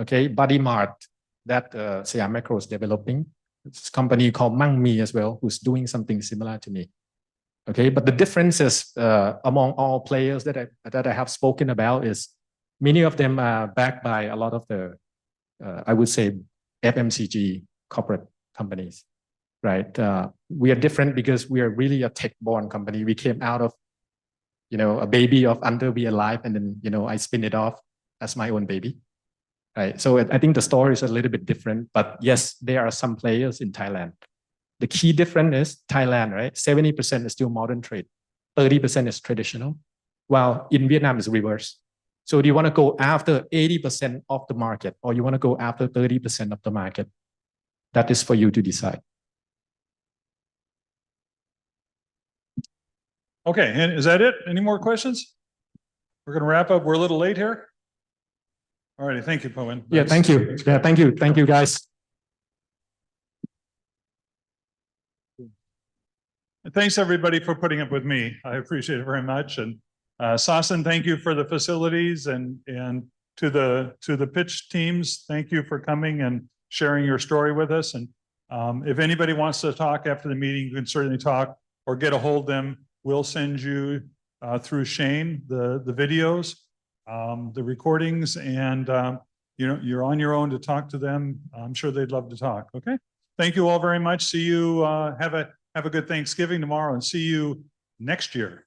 okay? Body Mart that Siam Macro is developing. It's a company called Mang Mi as well, who's doing something similar to me. Okay, but the difference is among all players that I have spoken about is many of them are backed by a lot of the, I would say, FMCG corporate companies, right? We are different because we are really a tech-born company. We came out of, a baby of Under Be Alive, and then, I spin it off as my own baby, right? So I think the story is a little bit different, but yes, there are some players in Thailand. The key difference is Thailand, right? 70% is still modern trade, 30% is traditional, while in Vietnam is reverse. So do you want to go after 80% of the market, or you want to go after 30% of the market? That is for you to decide. Okay, and is that it? Any more questions? We're going to wrap up. We're a little late here. All righty, thank you, Poen. Yeah, thank you. Yeah, thank you. Thank you, guys. Thanks everybody for putting up with me. I appreciate it very much. And Sasan, thank you for the facilities, and to the pitch teams, thank you for coming and sharing your story with us. And if anybody wants to talk after the meeting, you can certainly talk or get a hold of them. We'll send you through Shane the videos, the recordings, and you're on your own to talk to them. I'm sure they'd love to talk. Okay. Thank you all very much. See you. Have a good Thanksgiving tomorrow, and see you next year.